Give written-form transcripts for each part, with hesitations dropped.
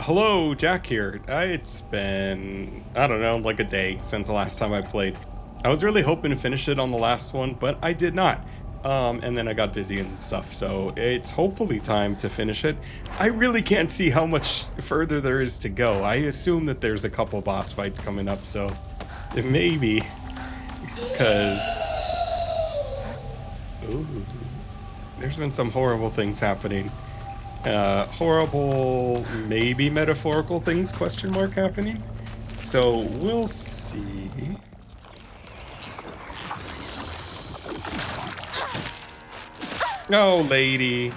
Hello, Jack here. It's been, I don't know, like a day since the last time I played. I was really hoping to finish it on the last one, but I did not. And then I got busy and stuff, so it's hopefully time to finish it. I really can't see how much further there is to go. I assume that there's a couple boss fights coming up, so maybe, because, ooh, there's been some horrible things happening. Horrible, maybe metaphorical things, question mark, happening. So we'll see. Oh, lady.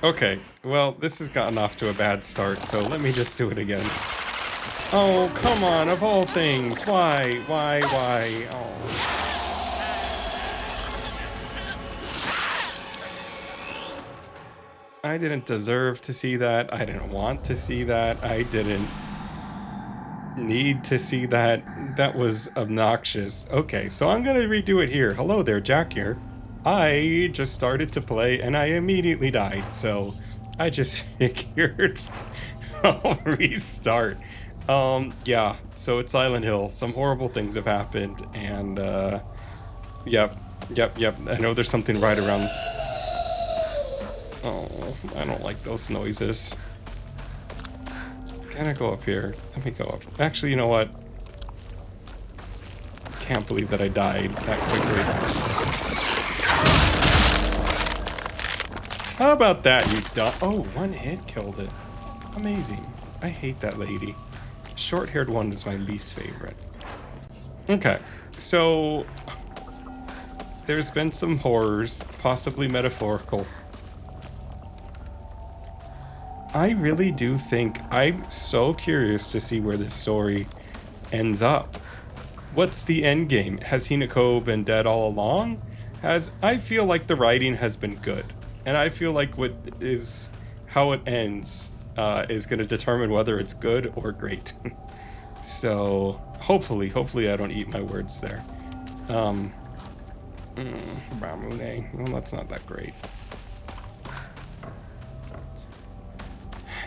Okay, well, this has gotten off to a bad start, so let me just do it again. Oh, come on, of all things. Why? Oh. I didn't deserve to see that. I didn't want to see that. I didn't need to see that. That was obnoxious. Okay, so I'm gonna redo it here. Hello there, Jack here. I just started to play and I immediately died, so I just figured I'll restart. Yeah, so it's Silent Hill. Some horrible things have happened, and yep. I know there's something right around. Oh, I don't like those noises. Can I go up here? Let me go up. Actually, you know what? Can't believe that I died that quickly. How about that, you dumb? Oh, one hit killed it. Amazing. I hate that lady. Short-haired one is my least favorite. Okay, so there's been some horrors, possibly metaphorical. I really do think I'm so curious to see where this story ends up. What's the end game? Has Hinako been dead all along? I feel like the writing has been good, and I feel like how it ends is going to determine whether it's good or great. So hopefully I don't eat my words there. Ramune, well, that's not that great.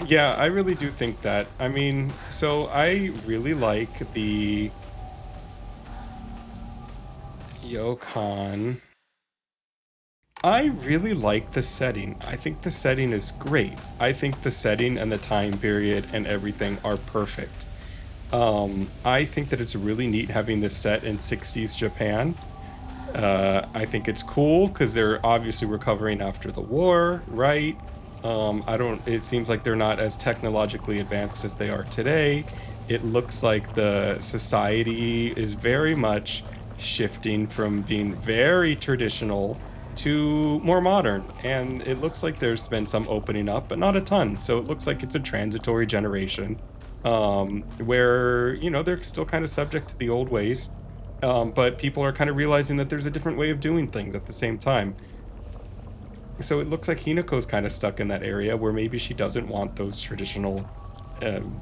Yeah, I really do think that. I mean, so I really like the Yokan. I really like the setting. I think the setting is great. I think the setting and the time period and everything are perfect. I think that it's really neat having this set in 60s Japan. I think it's cool because they're obviously recovering after the war, right? It seems like they're not as technologically advanced as they are today. It looks like the society is very much shifting from being very traditional to more modern. And it looks like there's been some opening up, but not a ton. So it looks like it's a transitory generation, where, they're still kind of subject to the old ways. But people are kind of realizing that there's a different way of doing things at the same time. So it looks like Hinako's kind of stuck in that area where maybe she doesn't want those traditional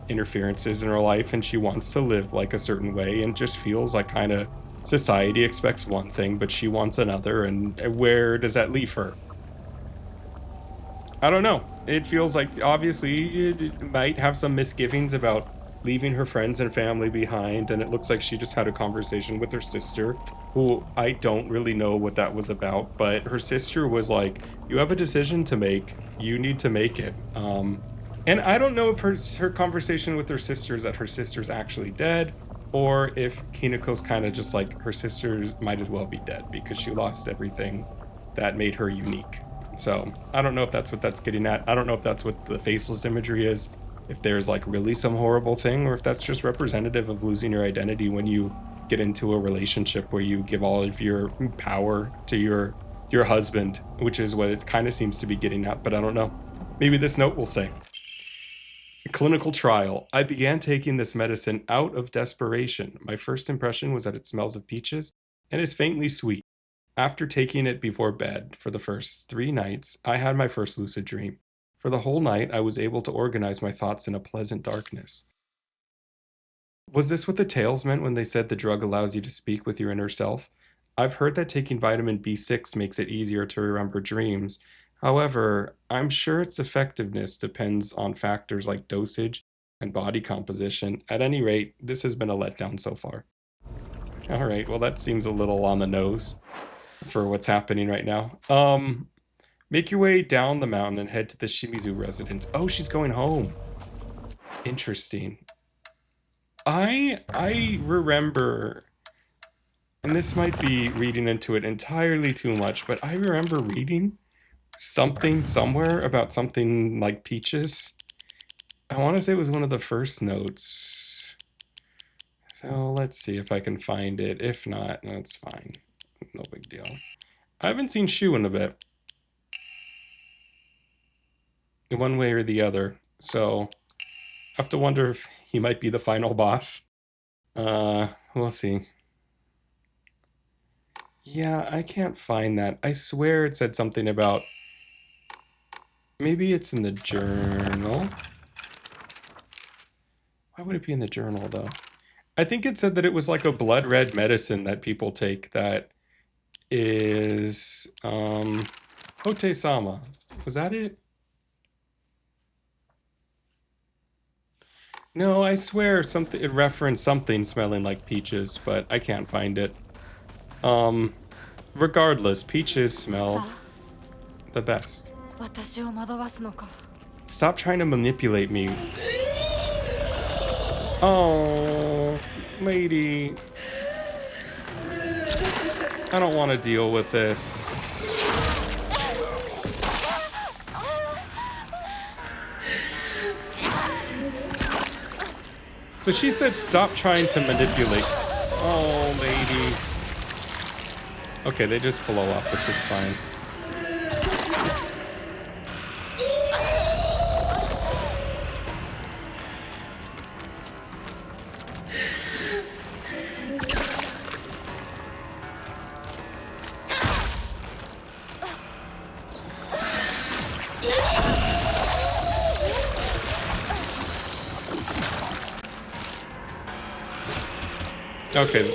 interferences in her life, and she wants to live like a certain way, and just feels like kind of society expects one thing, but she wants another, and where does that leave her? I don't know. It feels like obviously it might have some misgivings about leaving her friends and family behind, and it looks like she just had a conversation with her sister, who I don't really know what that was about, but her sister was like, you have a decision to make, you need to make it. And I don't know if her conversation with her sister is that her sister's actually dead, or if Hinako's kind of just like, her sister might as well be dead because she lost everything that made her unique. So I don't know if that's what that's getting at. I don't know if that's what the faceless imagery is, if there's like really some horrible thing, or if that's just representative of losing your identity when you get into a relationship where you give all of your power to your husband, which is what it kind of seems to be getting at, but I don't know. Maybe this note will say. Clinical trial. I began taking this medicine out of desperation. My first impression was that it smells of peaches and is faintly sweet. After taking it before bed for the first 3 nights, I had my first lucid dream. For the whole night, I was able to organize my thoughts in a pleasant darkness. Was this what the tales meant when they said the drug allows you to speak with your inner self? I've heard that taking vitamin B6 makes it easier to remember dreams. However, I'm sure its effectiveness depends on factors like dosage and body composition. At any rate, this has been a letdown so far. All right, well, that seems a little on the nose for what's happening right now. Make your way down the mountain and head to the Shimizu residence. Oh, she's going home. Interesting. I remember, and this might be reading into it entirely too much, but I remember reading something somewhere about something like peaches. I want to say it was one of the first notes. So let's see if I can find it. If not, that's fine. No big deal. I haven't seen Shu in a bit. In one way or the other. So I have to wonder if he might be the final boss. We'll see. Yeah, I can't find that. I swear it said something about... Maybe it's in the journal. Why would it be in the journal, though? I think it said that it was like a blood red medicine that people take that is... Hote-sama. Was that it? No, I swear something it referenced something smelling like peaches, but I can't find it. Regardless, peaches smell the best. Stop trying to manipulate me. Oh, lady. I don't want to deal with this. So she said stop trying to manipulate. Oh, lady. Okay, they just blow up, which is fine. Okay.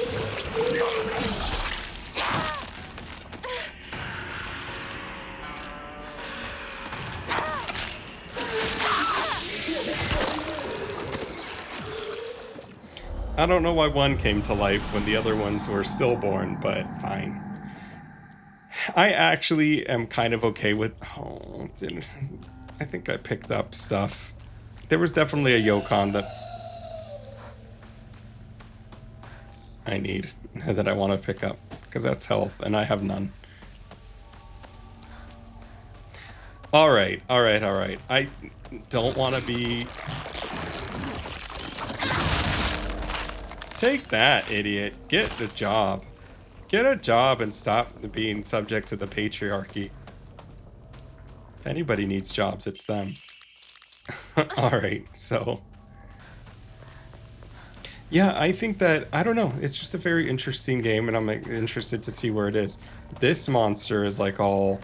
I don't know why one came to life when the other ones were stillborn, but fine. I actually am kind of okay with... Oh, I think I picked up stuff. There was definitely a Yokon that I need, that I want to pick up, because that's health, and I have none. Alright. I don't want to be... Take that, idiot. Get a job. Get a job and stop being subject to the patriarchy. If anybody needs jobs, it's them. Alright, so... Yeah, I think that, I don't know, it's just a very interesting game, and I'm interested to see where it is. This monster is like all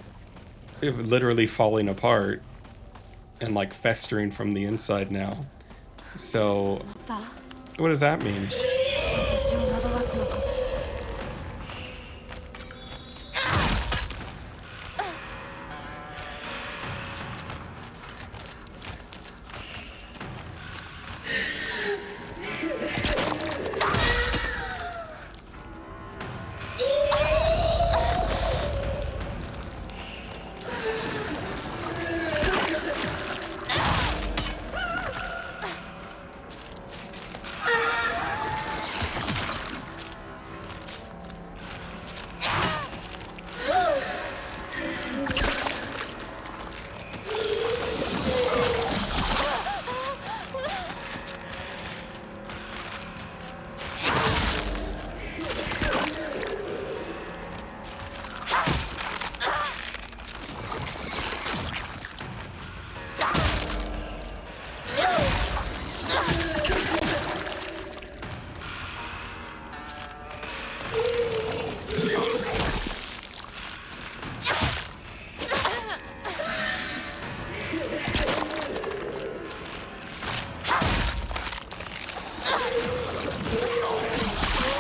literally falling apart and like festering from the inside now. So, what does that mean?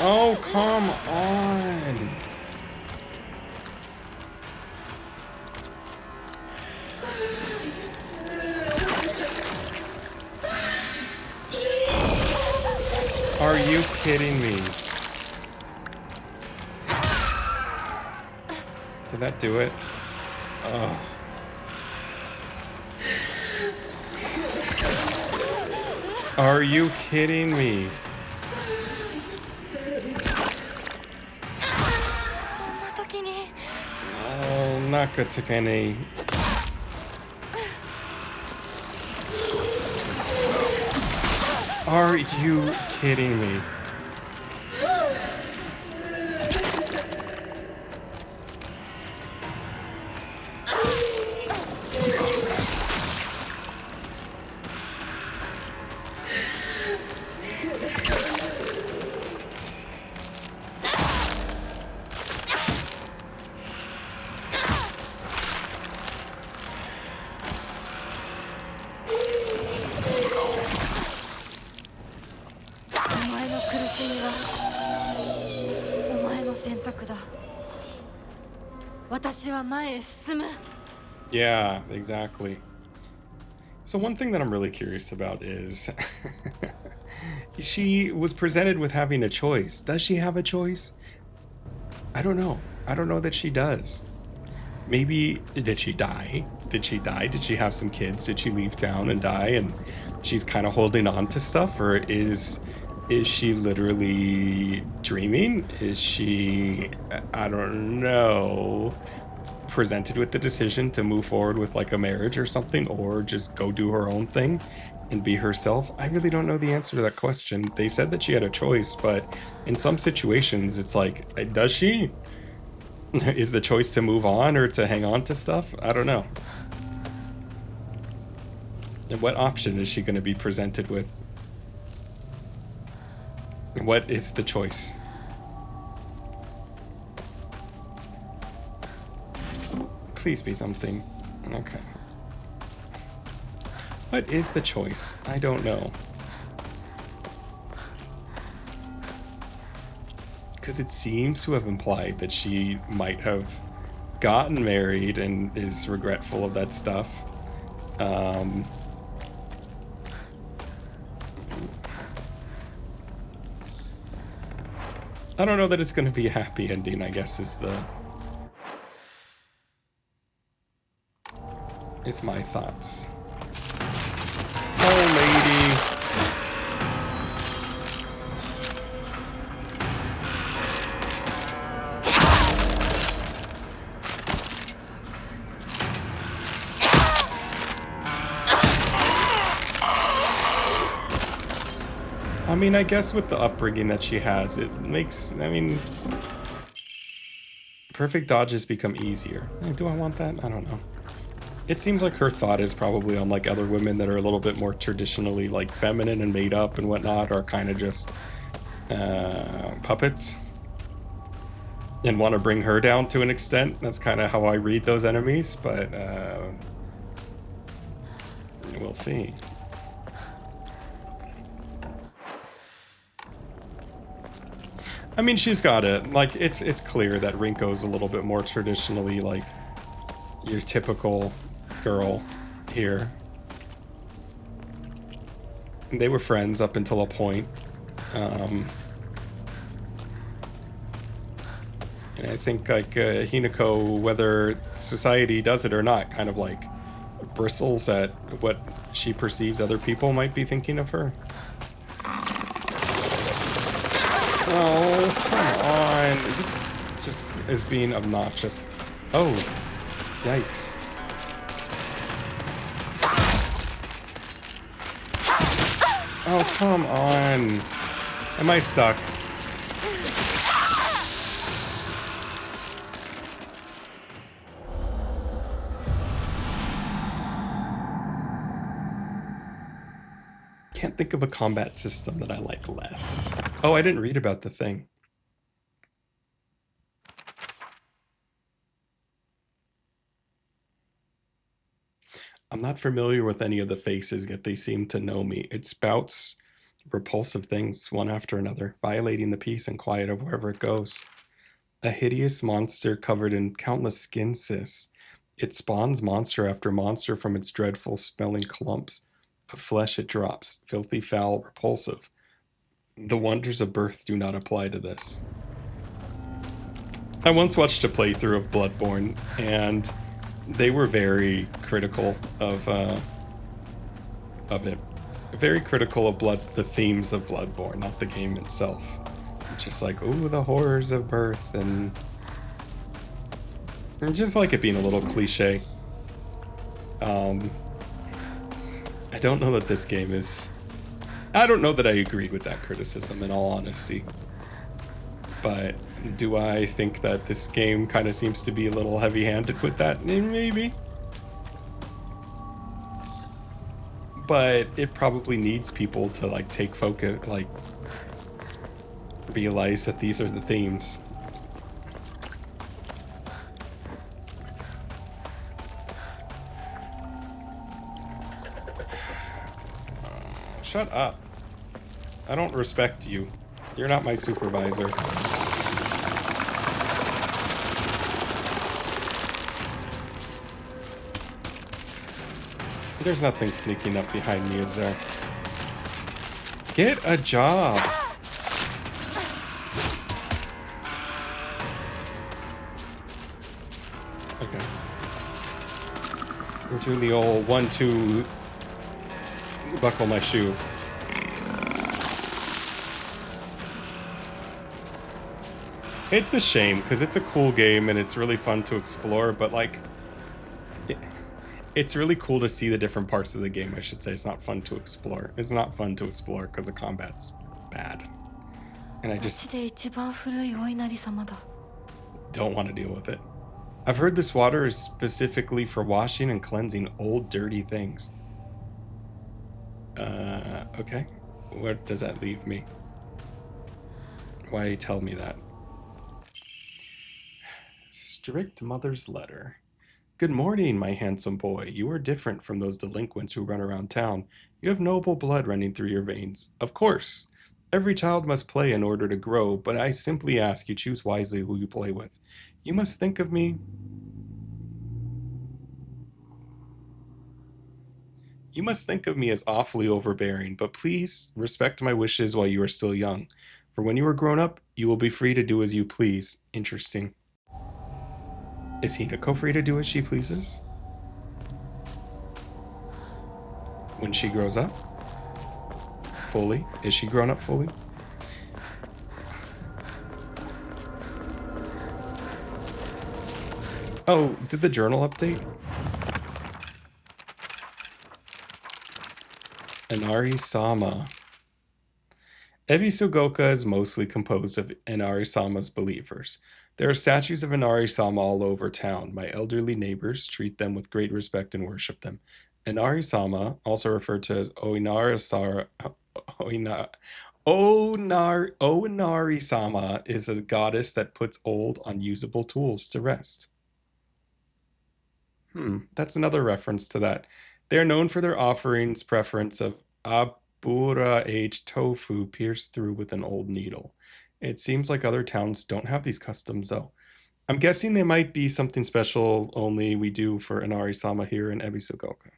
Oh, come on. you kidding me? Did that do it? Oh. Are you kidding me? Oh, Nakatsuki. Are you kidding me? Yeah, exactly. So one thing that I'm really curious about is she was presented with having a choice. Does she have a choice? I don't know. I don't know that she does. Maybe, did she die? Did she die? Did she have some kids? Did she leave town and die and she's kind of holding on to stuff? Or is she literally dreaming? Is she, I don't know, presented with the decision to move forward with like a marriage or something, or just go do her own thing and be herself? I really don't know the answer to that question. They said that she had a choice, but in some situations it's like, does she? Is the choice to move on or to hang on to stuff? I don't know. And what option is she going to be presented with? What is the choice? Please be something. Okay. What is the choice? I don't know. Because it seems to have implied that she might have gotten married and is regretful of that stuff. I don't know that it's going to be a happy ending, I guess, is my thoughts. Oh, lady. I mean, I guess with the upbringing that she has, it makes, I mean, perfect dodges become easier. Do I want that? I don't know. It seems like her thought is probably on like other women that are a little bit more traditionally like feminine and made up and whatnot, are kind of just puppets and want to bring her down to an extent. That's kind of how I read those enemies, but we'll see. I mean, she's got it. Like, it's clear that Rinko's a little bit more traditionally like your typical girl here. And they were friends up until a point. And I think like Hinako, whether society does it or not, kind of like bristles at what she perceives other people might be thinking of her. Oh, come on. This just is being obnoxious. Oh, yikes. Oh, come on. Am I stuck? Can't think of a combat system that I like less. Oh, I didn't read about the thing. I'm not familiar with any of the faces, yet they seem to know me. It spouts repulsive things, one after another, violating the peace and quiet of wherever it goes. A hideous monster covered in countless skin cysts. It spawns monster after monster from its dreadful smelling clumps of flesh it drops, filthy, foul, repulsive. The wonders of birth do not apply to this. I once watched a playthrough of Bloodborne, and they were very critical of it. Very critical of the themes of Bloodborne, not the game itself. Just like, ooh, the horrors of birth, and just like it being a little cliche. I don't know that this game is... I don't know that I agree with that criticism, in all honesty. But do I think that this game kind of seems to be a little heavy-handed with that? Maybe. But it probably needs people to, like, take focus, like, realize that these are the themes. Shut up. I don't respect you. You're not my supervisor. There's nothing sneaking up behind me, is there? Get a job! Okay. We're doing the old 1-2 buckle my shoe. It's a shame, because it's a cool game and it's really fun to explore, but like... It's really cool to see the different parts of the game, I should say. It's not fun to explore. It's not fun to explore because the combat's bad. And I just don't want to deal with it. I've heard this water is specifically for washing and cleansing old, dirty things. Okay. Where does that leave me? Why tell me that? Strict mother's letter. Good morning, my handsome boy. You are different from those delinquents who run around town. You have noble blood running through your veins. Of course, every child must play in order to grow, but I simply ask you choose wisely who you play with. You must think of me... You must think of me as awfully overbearing, but please respect my wishes while you are still young. For when you are grown up, you will be free to do as you please. Interesting. Is Hinako free to do as she pleases? When she grows up? Fully? Is she grown up fully? Oh, did the journal update? Inari-sama. Ebisu-goka is mostly composed of Inari-sama's believers. There are statues of Inari-sama all over town. My elderly neighbors treat them with great respect and worship them. Inari-sama, also referred to as Onari-sama, is a goddess that puts old, unusable tools to rest. That's another reference to that. They are known for their offerings preference of abura-aged tofu pierced through with an old needle. It seems like other towns don't have these customs, though. I'm guessing they might be something special only we do for Inari-sama here in Ebisu-goka.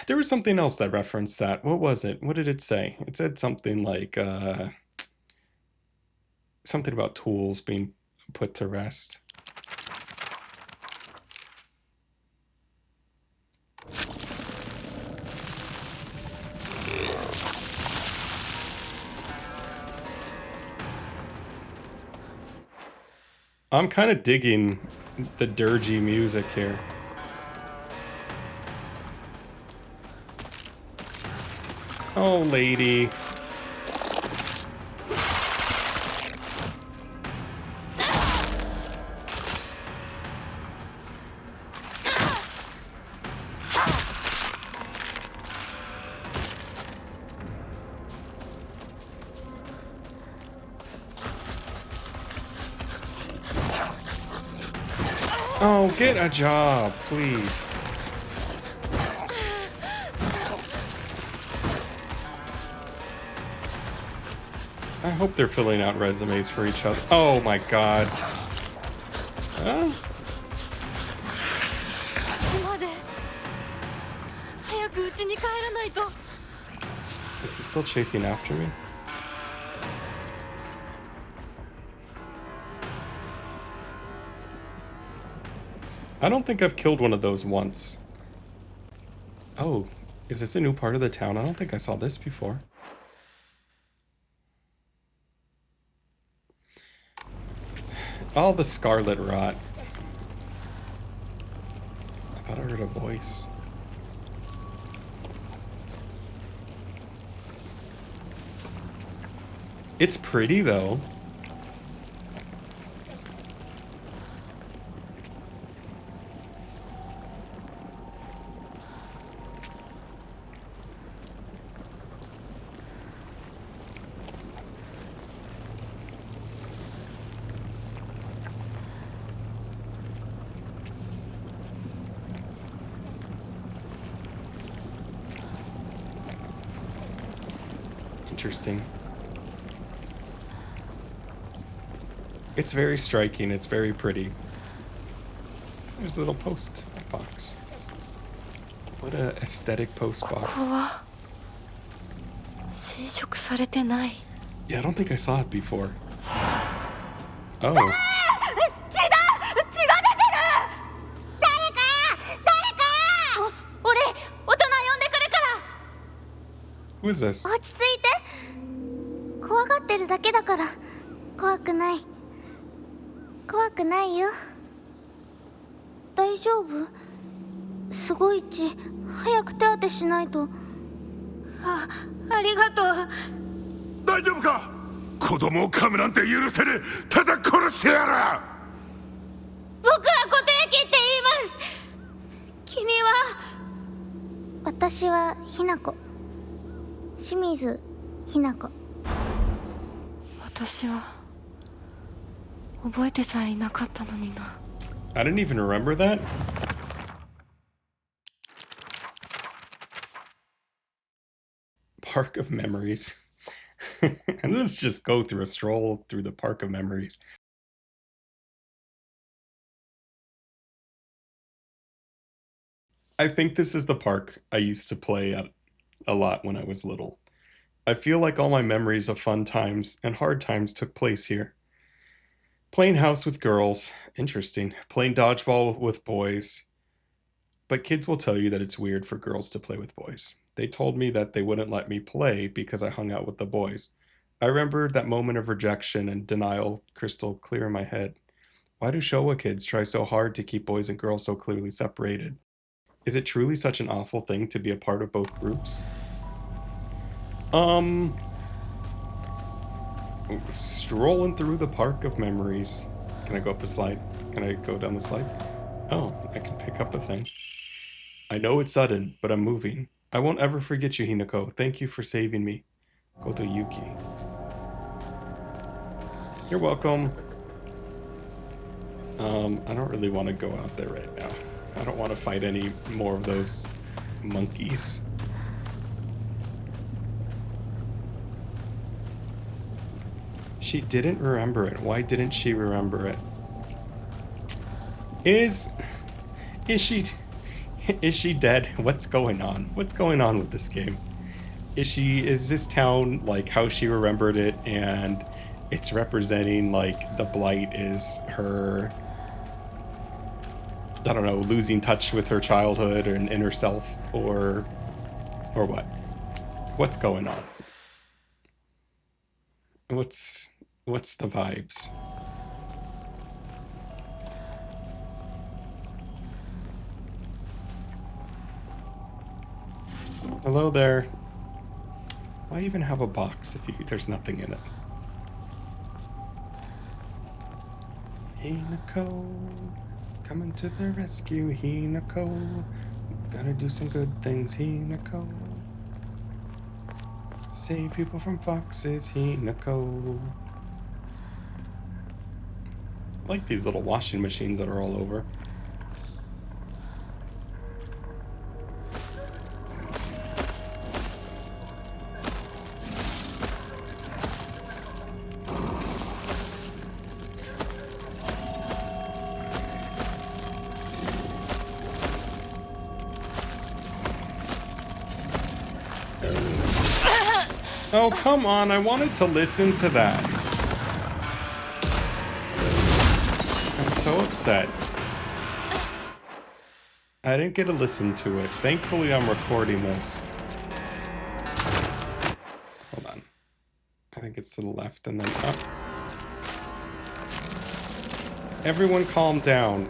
There was something else that referenced that. What was it? What did it say? It said something like, something about tools being put to rest. I'm kind of digging the dirgy music here. Oh, lady. Oh, get a job, please. I hope they're filling out resumes for each other. Oh my god. Huh? Is he still chasing after me? I don't think I've killed one of those once. Oh, is this a new part of the town? I don't think I saw this before. Oh, the scarlet rot. I thought I heard a voice. It's pretty, though. Interesting. It's very striking. It's very pretty. There's a little post box. What a aesthetic post box. Yeah, I don't think I saw it before. Oh. Who is this? 落ち着いて。怖がってるだけだから。怖くない。怖くないよ。大丈夫？すごい血。早く手当てしないと。ありがとう。大丈夫か？子供を噛むなんて許せねえ。ただ殺してやら。僕は固定機って言います。君は？私はひなこ。清水ひなこ。私は覚えてさえいなかったのにな。I didn't even remember that. Park of Memories. And let's just go through a stroll through the Park of Memories. I think this is the park I used to play at a lot when I was little. I feel like all my memories of fun times and hard times took place here. Playing house with girls, interesting. Playing dodgeball with boys. But kids will tell you that it's weird for girls to play with boys. They told me that they wouldn't let me play because I hung out with the boys. I remember that moment of rejection and denial crystal clear in my head. Why do Showa kids try so hard to keep boys and girls so clearly separated? Is it truly such an awful thing to be a part of both groups? Strolling through the Park of Memories. Can I go up the slide? Can I go down the slide? Oh, I can pick up a thing. I know it's sudden, but I'm moving. I won't ever forget you, Hinako. Thank you for saving me. Goto Yuki. You're welcome. I don't really want to go out there right now. I don't want to fight any more of those monkeys. She didn't remember it. Why didn't she remember it? Is she dead? What's going on? What's going on with this game? Is this town like how she remembered it and it's representing like the blight is her, I don't know, losing touch with her childhood and inner self, or what? What's going on? What's the vibes? Hello there. Why even have a box if there's nothing in it? Hinako, coming to the rescue, Hinako. Gotta do some good things, Hinako. Save people from foxes, Hinako. I like these little washing machines that are all over. Oh, come on. I wanted to listen to that. I'm so upset. I didn't get to listen to it. Thankfully, I'm recording this. Hold on. I think it's to the left and then up. Everyone calm down.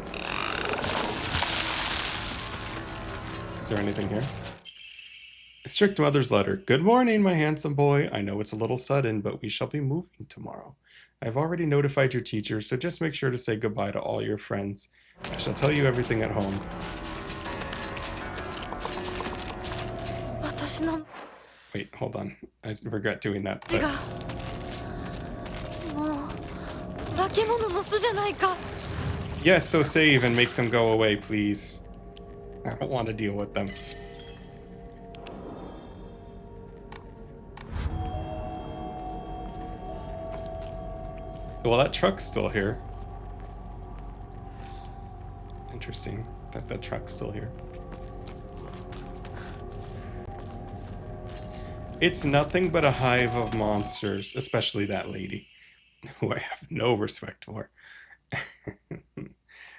Is there anything here? Strict Mother's letter. Good morning, my handsome boy. I know it's a little sudden, but we shall be moving tomorrow. I've already notified your teacher, so just make sure to say goodbye to all your friends. I shall tell you everything at home. Wait, hold on. I regret doing that. But... Yes, so save and make them go away, please. I don't want to deal with them. Well, that truck's still here. Interesting that that truck's still here. It's nothing but a hive of monsters, especially that lady, who I have no respect for.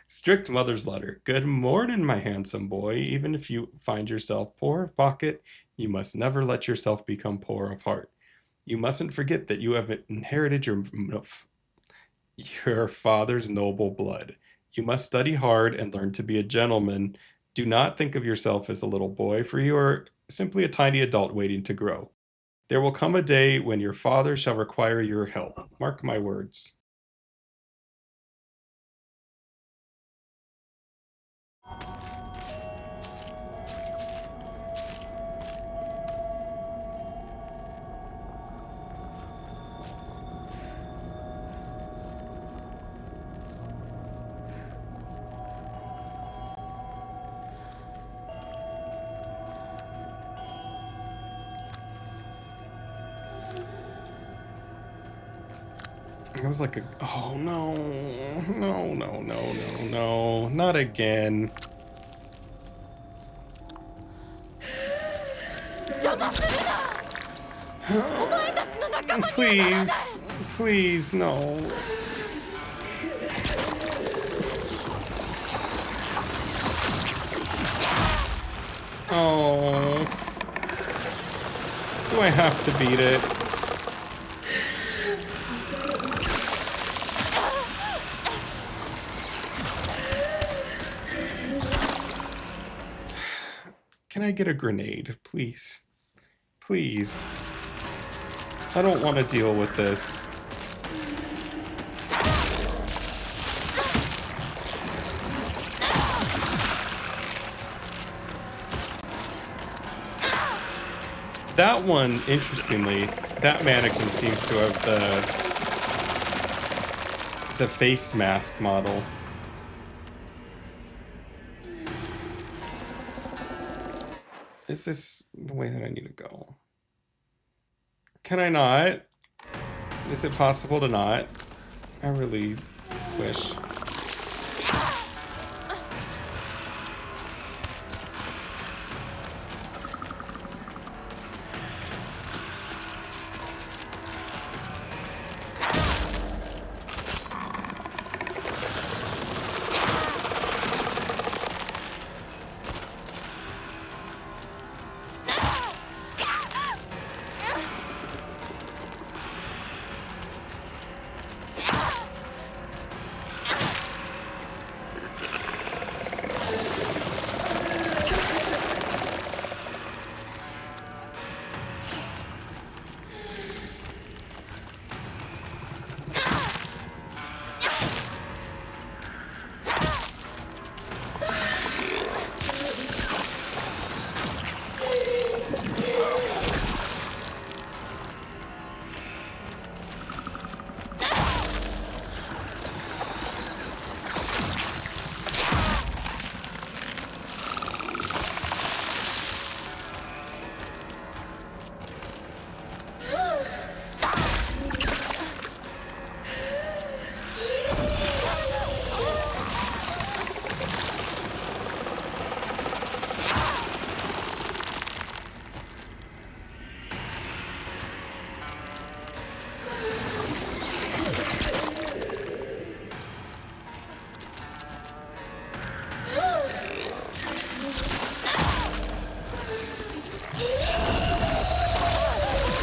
Strict Mother's letter. Good morning, my handsome boy. Even if you find yourself poor of pocket, you must never let yourself become poor of heart. You mustn't forget that you have inherited your father's noble blood. You must study hard and learn to be a gentleman. Do not think of yourself as a little boy, for you are simply a tiny adult waiting to grow. There will come a day when your father shall require your help. Mark my words. It was like a... Oh, no. No, no, no, no, no. Not again. Please. Please, no. Oh. Do I have to beat it? Can I get a grenade, please? Please. I don't want to deal with this. That one, interestingly, that mannequin seems to have the face mask model. Is this the way that I need to go? Can I not? Is it possible to not? I really wish.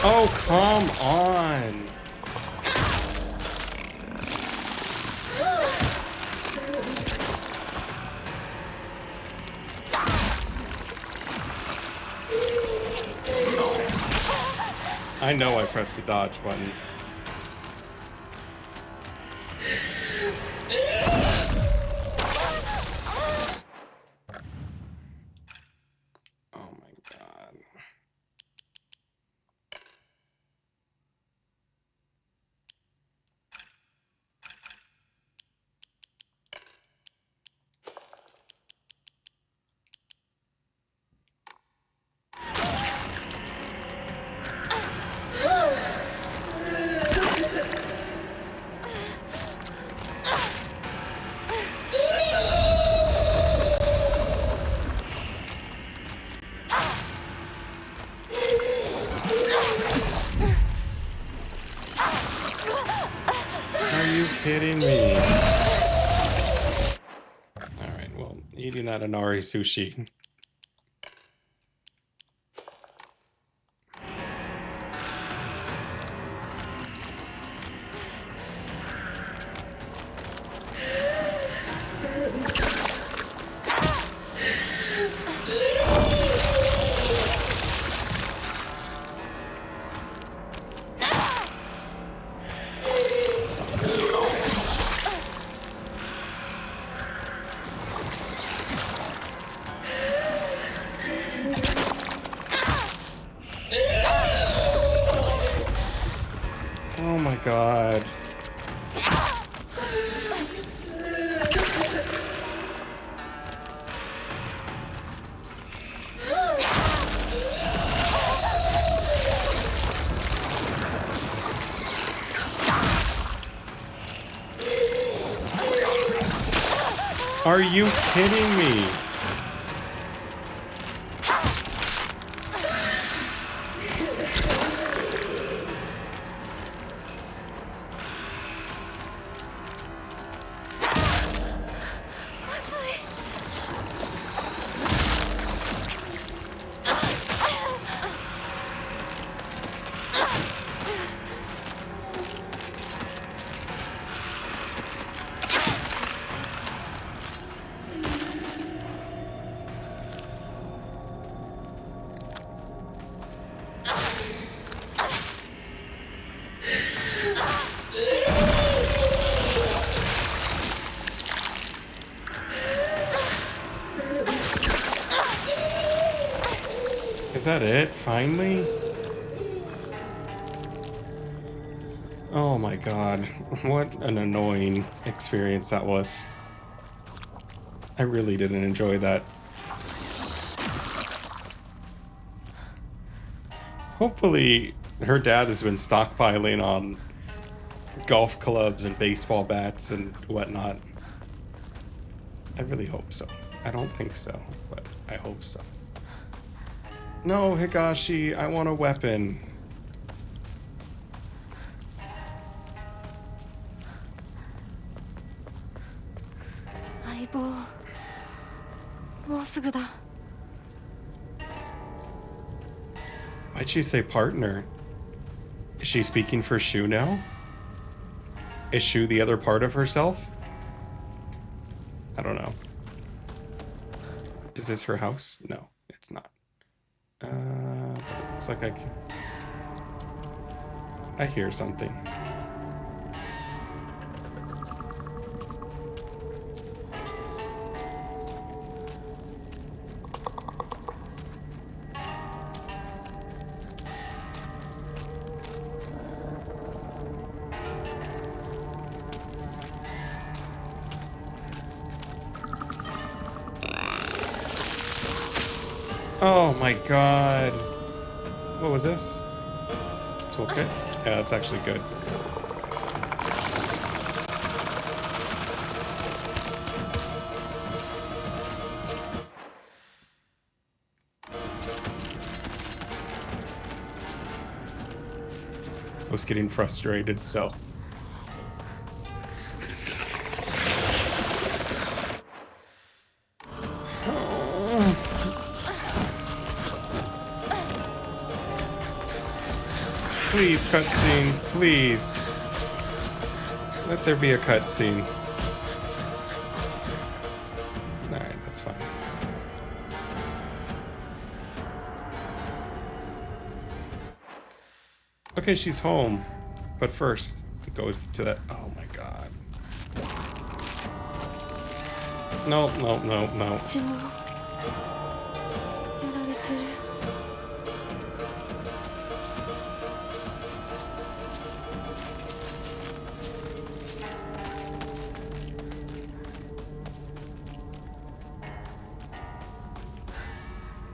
Oh, come on. I know I pressed the dodge button. Oh my god. Are you kidding me? Alright, well, eating that Inari sushi. Oh my god. Are you kidding me? Is that it? Finally? Oh my god. What an annoying experience that was. I really didn't enjoy that. Hopefully, her dad has been stockpiling on golf clubs and baseball bats and whatnot. I really hope so. I don't think so, but I hope so. No, Higashi, I want a weapon. Why'd she say partner? Is she speaking for Shu now? Is Shu the other part of herself? I don't know. Is this her house? No, it's not. But it looks like I hear something. Oh my god. What was this? Toolkit? Yeah, that's actually good. I was getting frustrated, so. Please, cutscene. Please. Let there be a cutscene. Alright, that's fine. Okay, she's home. But first, go to that. Oh my god. No, no, no, no. 血もやられてる。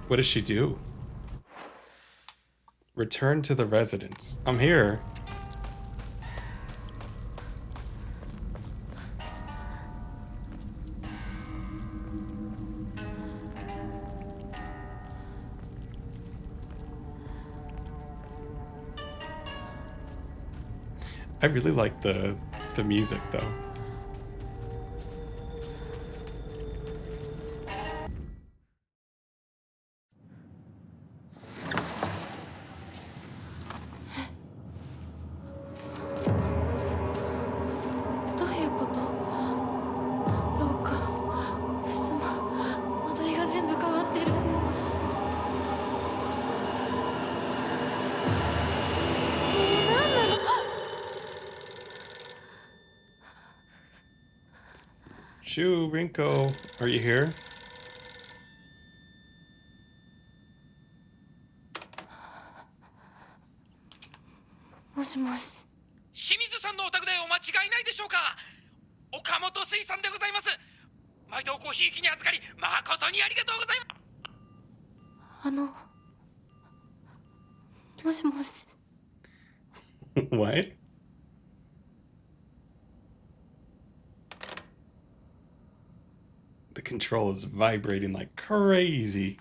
What does she do? Return to the residence. I'm here. I really like the music though. Shoo, Rinko, are you here? もしもし。清水さんのお宅でお間違いないでしょうか。岡本水産でございます。毎度ごひいきに預かり誠にありがとうございます。もしもし。What? The control is vibrating like crazy.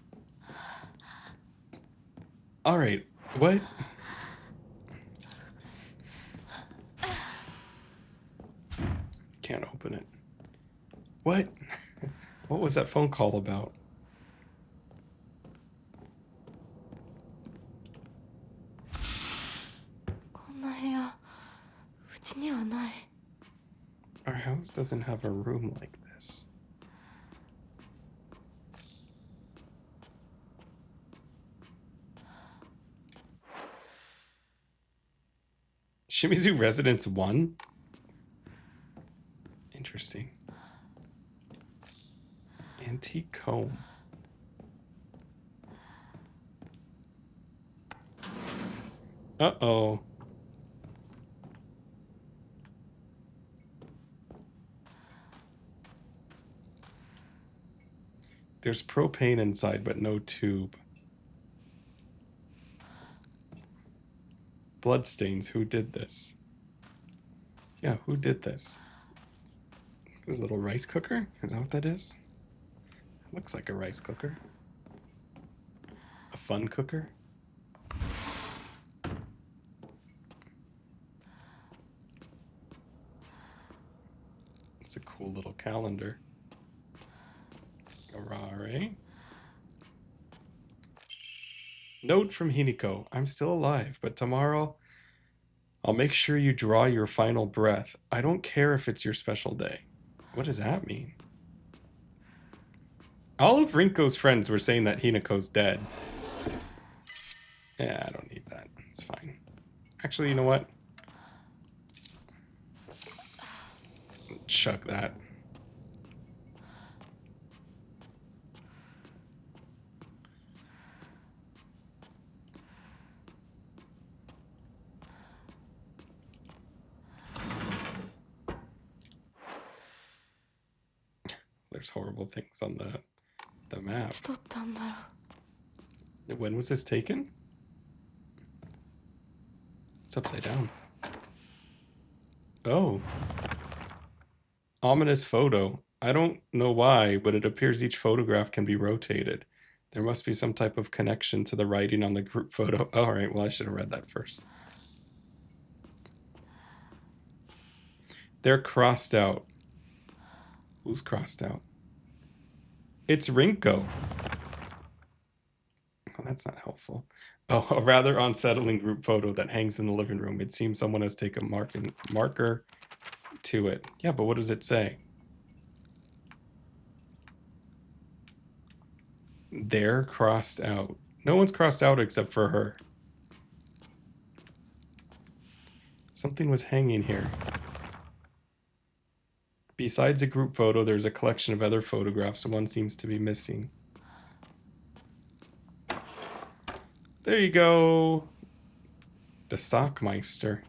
Alright, what? Can't open it. What? What was that phone call about? Our house doesn't have a room like this. Shimizu Residence 1? Interesting. Antique comb. Uh-oh. There's propane inside, but no tube. Bloodstains. Who did this? Yeah, who did this? A little rice cooker? Is that what that is? Looks like a rice cooker. A fun cooker? It's a cool little calendar. Arare. Note from Hinako. I'm still alive, but tomorrow I'll make sure you draw your final breath. I don't care if it's your special day. What does that mean? All of Rinko's friends were saying that Hinako's dead. Yeah, I don't need that. It's fine. Actually, you know what? Chuck that. There's horrible things on the map. When was this taken? It's upside down. Oh. Ominous photo. I don't know why, but it appears each photograph can be rotated. There must be some type of connection to the writing on the group photo. Oh, all right, well, I should have read that first. They're crossed out. Who's crossed out? It's Rinko. Oh, That's not helpful. Oh, a rather unsettling group photo that hangs in the living room. It seems someone has taken marker to it. Yeah, but what does it say? They're crossed out. No one's crossed out except for her. Something was hanging here. Besides a group photo, there's a collection of other photographs. One seems to be missing. There you go. The Sockmeister.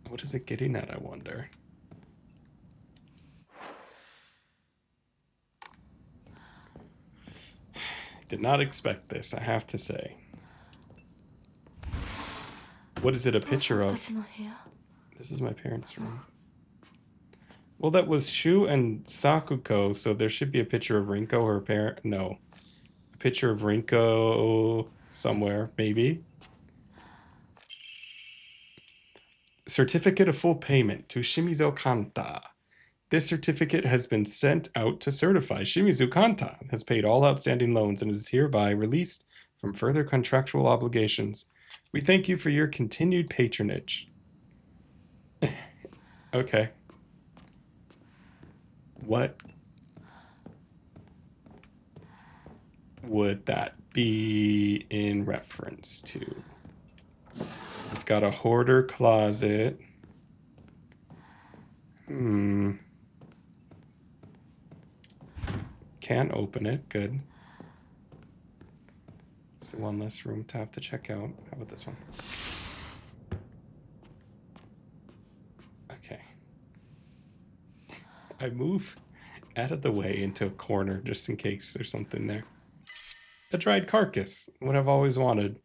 What is it getting at, I wonder? Did not expect this, I have to say. What is it a picture of? This is my parents' room. Well, that was Shu and Sakuko, so there should be a picture of Rinko, her parent. No. A picture of Rinko somewhere, maybe. Certificate of full payment to Shimizu Kanta. This certificate has been sent out to certify Shimizu Kanta has paid all outstanding loans and is hereby released from further contractual obligations. We thank you for your continued patronage. Okay. What would that be in reference to? We've got a hoarder closet. Can't open it. Good. So one less room to have to check out. How about this one? Okay. I move out of the way into a corner just in case there's something there. A dried carcass. What I've always wanted.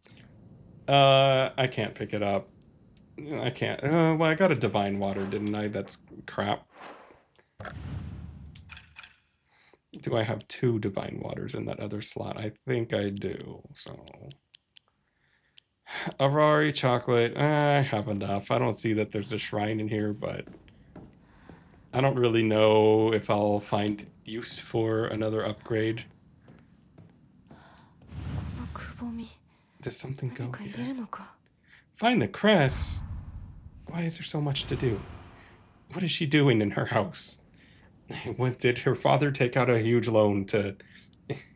I can't pick it up. I can't. Well, I got a divine water, didn't I? That's crap. Do I have 2 divine waters in that other slot? I think I do. So, Aurari chocolate. I have enough. I don't see that there's a shrine in here, but I don't really know if I'll find use for another upgrade. Does something go here? Find the Crest? Why is there so much to do? What is she doing in her house? What, did her father take out a huge loan to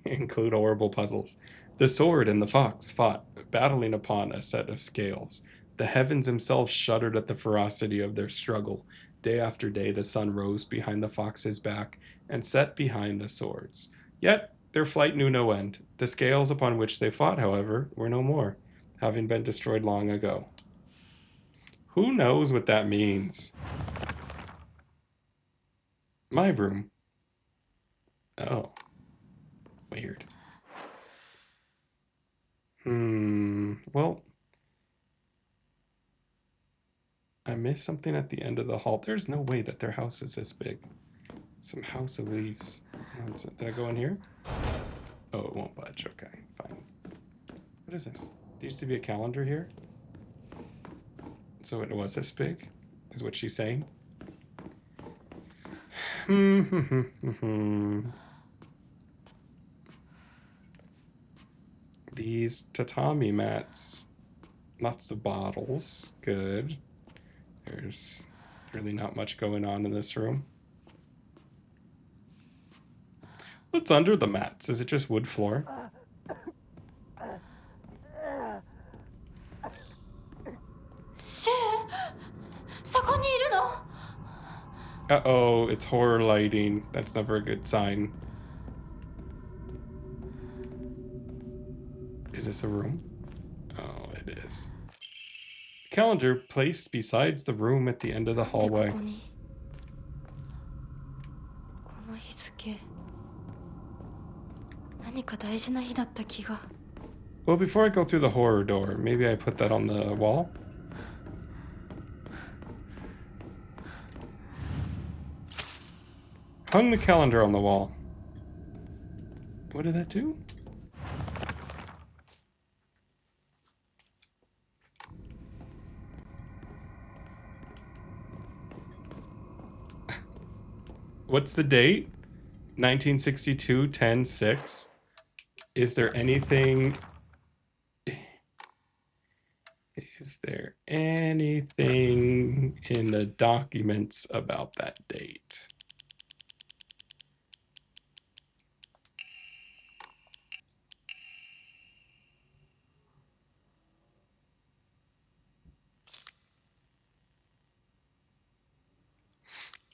include horrible puzzles? The sword and the fox fought, battling upon a set of scales. The heavens themselves shuddered at the ferocity of their struggle. Day after day the sun rose behind the fox's back and set behind the swords. Yet their flight knew no end. The scales upon which they fought, however, were no more, having been destroyed long ago. Who knows what that means? My room. Oh. Weird. Well, I missed something at the end of the hall. There's no way that their house is this big. Some house of leaves. Did I go in here? Oh, it won't budge. Okay, fine. What is this? There used to be a calendar here? So it was this big? Is what she's saying? These tatami mats. Lots of bottles. Good. There's really not much going on in this room. What's under the mats? Is it just wood floor? Uh-oh, it's horror lighting. That's never a good sign. Is this a room? Oh, it is. Calendar placed besides the room at the end of the hallway. Well, before I go through the horror door, maybe I put that on the wall? Hung the calendar on the wall. What did that do? What's the date? 1962, 10/6. Is there anything in the documents about that date?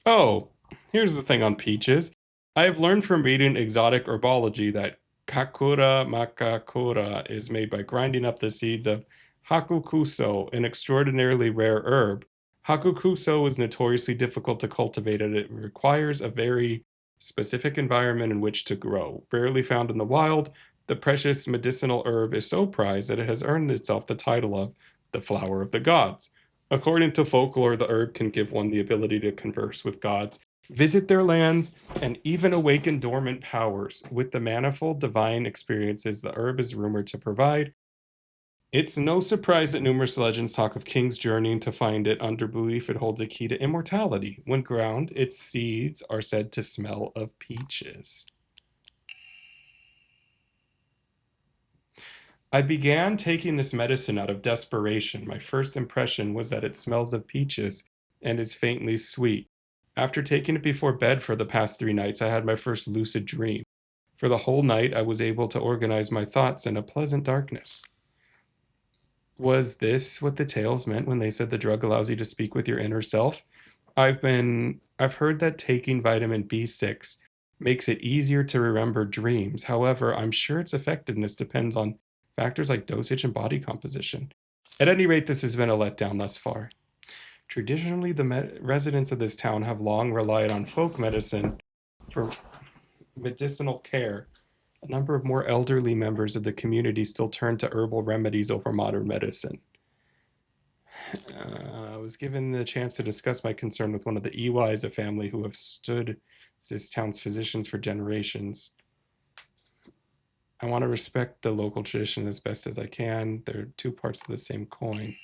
Oh, here's the thing on peaches. I have learned from reading exotic herbology that Kakura makakura is made by grinding up the seeds of Hakukuso, an extraordinarily rare herb. Hakukuso is notoriously difficult to cultivate and it requires a very specific environment in which to grow. Rarely found in the wild, the precious medicinal herb is so prized that it has earned itself the title of the flower of the gods. According to folklore, the herb can give one the ability to converse with gods, visit their lands, and even awaken dormant powers. With the manifold divine experiences the herb is rumored to provide, it's no surprise that numerous legends talk of kings journeying to find it under belief it holds a key to immortality. When ground, its seeds are said to smell of peaches. I began taking this medicine out of desperation. My first impression was that it smells of peaches and is faintly sweet. After taking it before bed for the past 3 nights, I had my first lucid dream. For the whole night, I was able to organize my thoughts in a pleasant darkness. Was this what the tales meant when they said the drug allows you to speak with your inner self? I've heard that taking vitamin B6 makes it easier to remember dreams. However, I'm sure its effectiveness depends on factors like dosage and body composition. At any rate, this has been a letdown thus far. Traditionally, the residents of this town have long relied on folk medicine for medicinal care. A number of more elderly members of the community still turn to herbal remedies over modern medicine. I was given the chance to discuss my concern with one of the Iwais, a family who have stood as this town's physicians for generations. I want to respect the local tradition as best as I can. They're two parts of the same coin.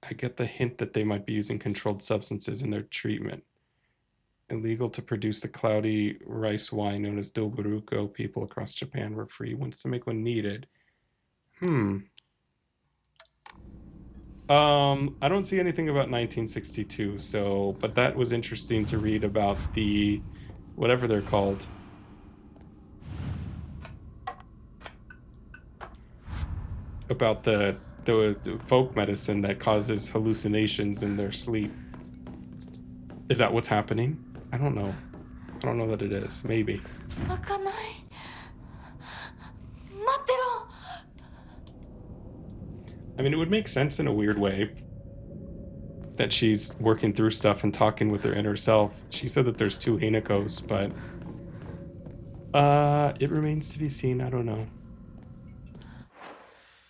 I get the hint that they might be using controlled substances in their treatment. Illegal to produce the cloudy rice wine known as Doburuko. People across Japan were free once to make when needed. I don't see anything about 1962, so, but that was interesting to read about the, whatever they're called. About the folk medicine that causes hallucinations in their sleep. Is that what's happening? I don't know. I don't know that it is. Maybe. I mean, it would make sense in a weird way that she's working through stuff and talking with her inner self. She said that there's 2 Hinakos, but it remains to be seen. I don't know.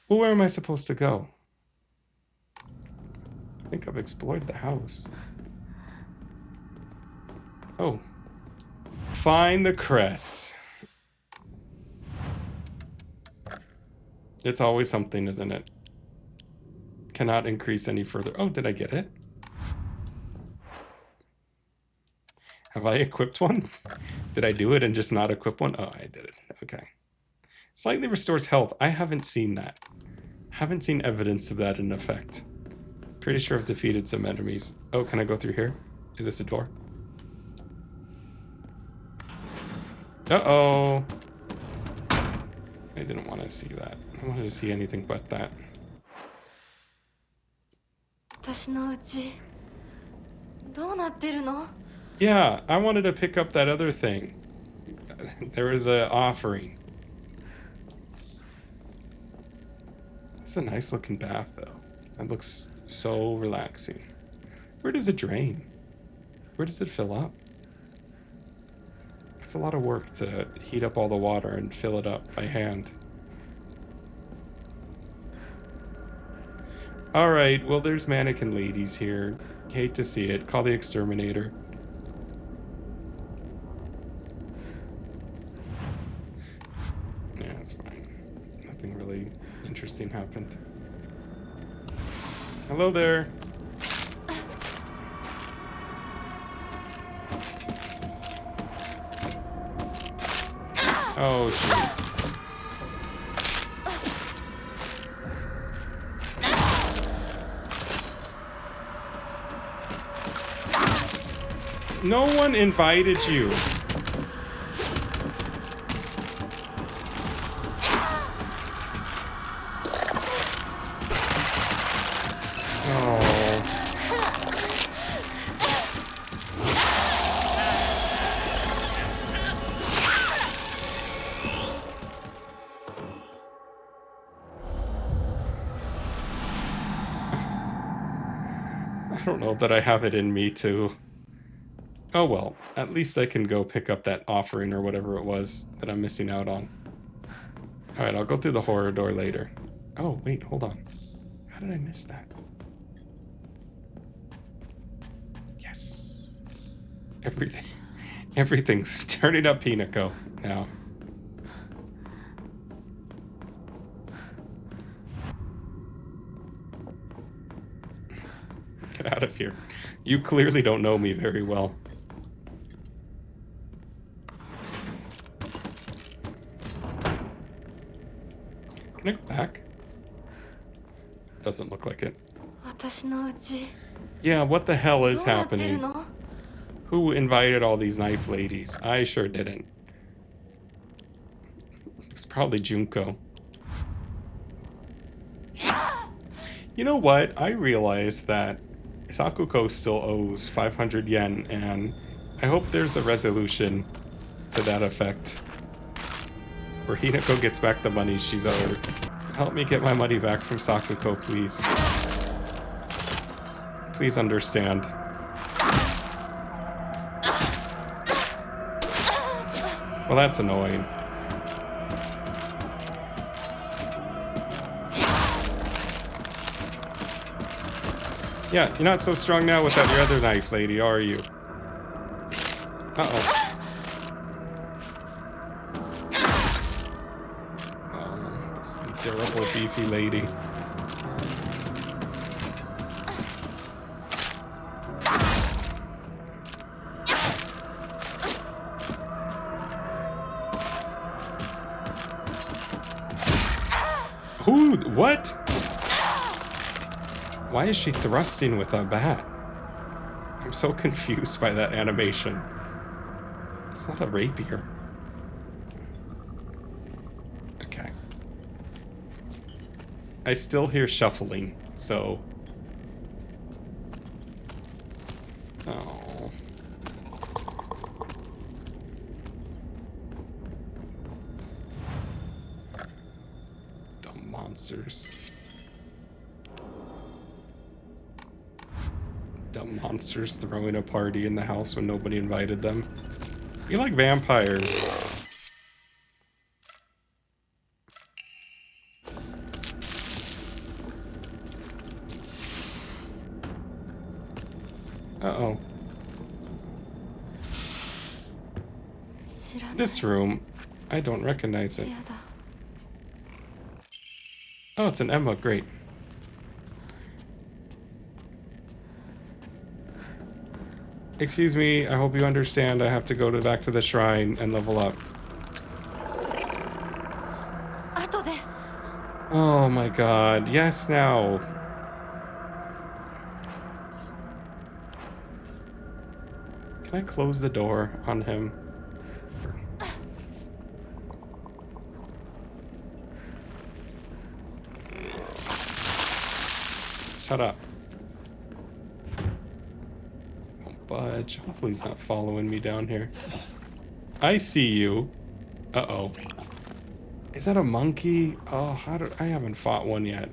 Well, where am I supposed to go? I think I've explored the house. Oh. Find the Crest. It's always something, isn't it? Cannot increase any further. Oh, did I get it? Have I equipped one? Did I do it and just not equip one? Oh, I did it. Okay. Slightly restores health. I haven't seen that. Haven't seen evidence of that in effect. Pretty sure I've defeated some enemies. Oh, can I go through here? Is this a door? Uh-oh. I didn't want to see that. I wanted to see anything but that. Yeah, I wanted to pick up that other thing. There was an offering. It's a nice looking bath, though. That looks so relaxing. Where does it drain? Where does it fill up? It's a lot of work to heat up all the water and fill it up by hand. Alright, well, there's mannequin ladies here. Hate to see it. Call the exterminator. Yeah, it's fine. Nothing really interesting happened. Hello there. Oh, shoot. No one invited you. Oh. I don't know that I have it in me to... Oh well, at least I can go pick up that offering or whatever it was that I'm missing out on. Alright, I'll go through the horror door later. Oh, wait, hold on. How did I miss that? Yes. Everything's turning up Hinako now. Get out of here. You clearly don't know me very well. Can I go back? Doesn't look like it. Yeah, what the hell is happening? Who invited all these knife ladies? I sure didn't. It's probably Junko. You know what? I realized that Sakuko still owes 500 yen, and I hope there's a resolution to that effect. Where Hinako gets back the money she's owed. Help me get my money back from Sakuko, please. Please understand. Well, that's annoying. Yeah, you're not so strong now without your other knife, lady, are you? Uh-oh. Durable, beefy lady. Who? What? Why is she thrusting with a bat? I'm so confused by that animation. It's not a rapier. Okay. I still hear shuffling, so... Oh. Dumb monsters. Dumb monsters throwing a party in the house when nobody invited them. You like vampires. Uh-oh. This room, I don't recognize it. Oh, it's an Emma, great. Excuse me, I hope you understand I have to go back to the shrine and level up. Oh my god, yes now. Can I close the door on him? Shut up. Don't budge. Hopefully he's not following me down here. I see you. Uh-oh. Is that a monkey? Oh, I haven't fought one yet.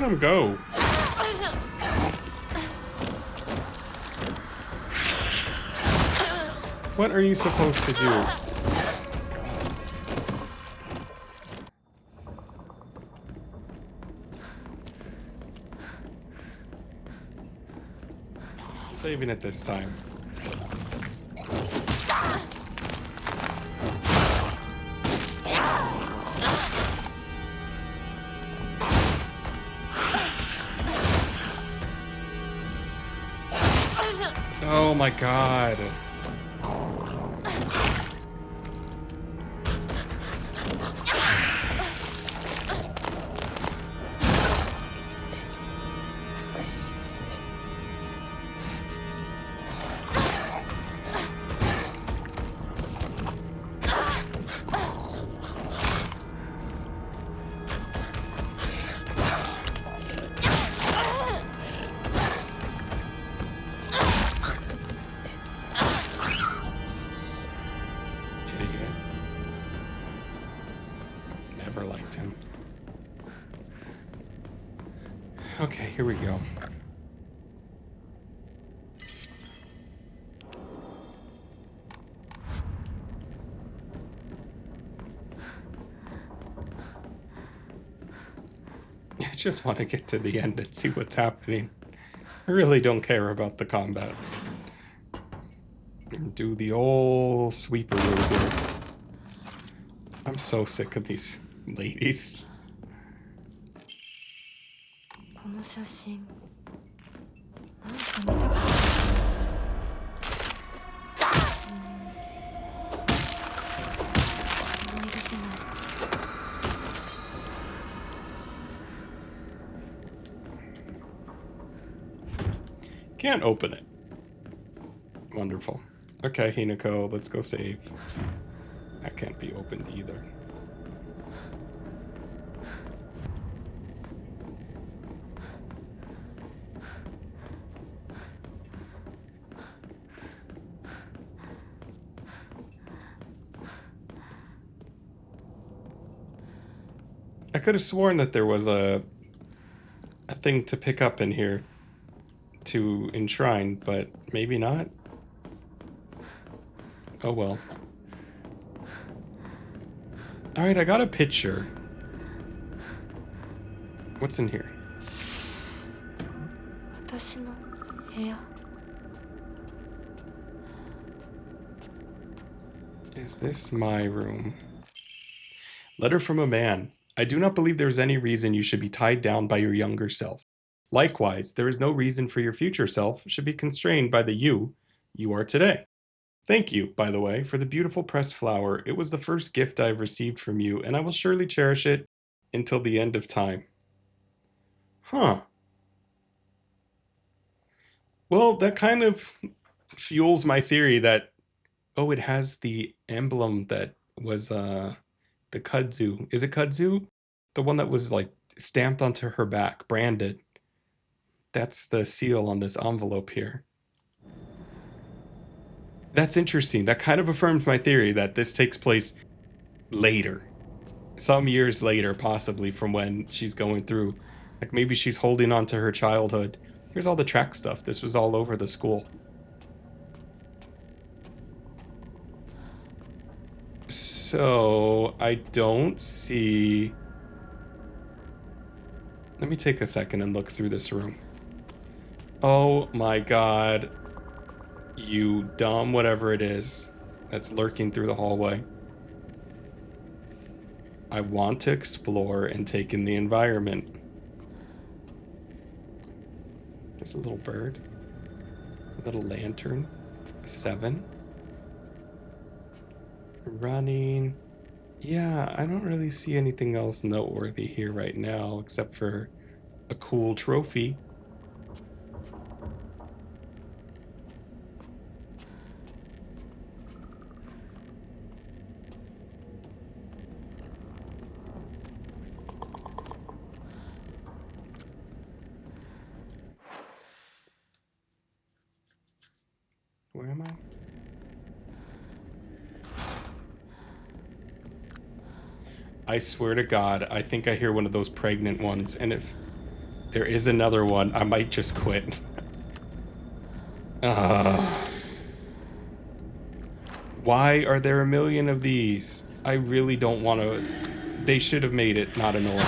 at him go. What are you supposed to do? Saving it this time. Oh my god. Liked him. Okay, here we go. I just want to get to the end and see what's happening. I really don't care about the combat. Do the old sweeperoo here. I'm so sick of these ladies. この写真なんか見たことあります思い出せない Can't open it. Wonderful. Okay, Hinako, let's go save. That can't be opened either. I could have sworn that there was a thing to pick up in here to enshrine, but maybe not. Oh well. Alright, I got a picture. What's in here? 私の部屋 Is this my room? Letter from a man. I do not believe there is any reason you should be tied down by your younger self. Likewise, there is no reason for your future self should be constrained by the you are today. Thank you, by the way, for the beautiful pressed flower. It was the first gift I have received from you, and I will surely cherish it until the end of time. Huh. Well, that kind of fuels my theory that, oh, it has the emblem that was the kudzu. Is it kudzu? The one that was like stamped onto her back, branded. That's the seal on this envelope here. That's interesting. That kind of affirms my theory that this takes place later. Some years later, possibly, from when she's going through. Like maybe she's holding on to her childhood. Here's all the track stuff. This was all over the school. So, I don't see... Let me take a second and look through this room. Oh my god. You dumb whatever it is that's lurking through the hallway. I want to explore and take in the environment. There's a little bird. A little lantern. 7. Running. Yeah, I don't really see anything else noteworthy here right now except for a cool trophy. Where am I? I swear to God, I think I hear one of those pregnant ones, and There is another one. I might just quit. Why are there a million of these? I really don't want to... They should have made it not annoying.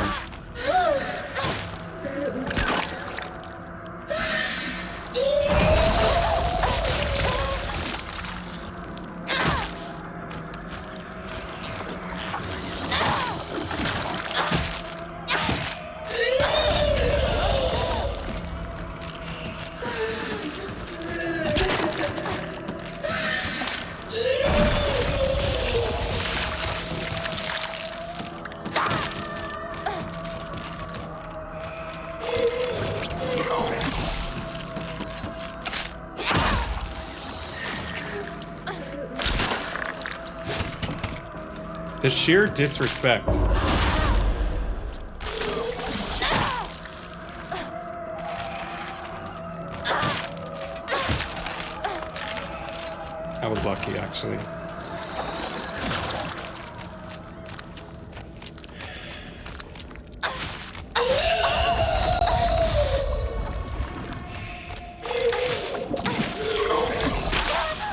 The sheer disrespect. I was lucky, actually.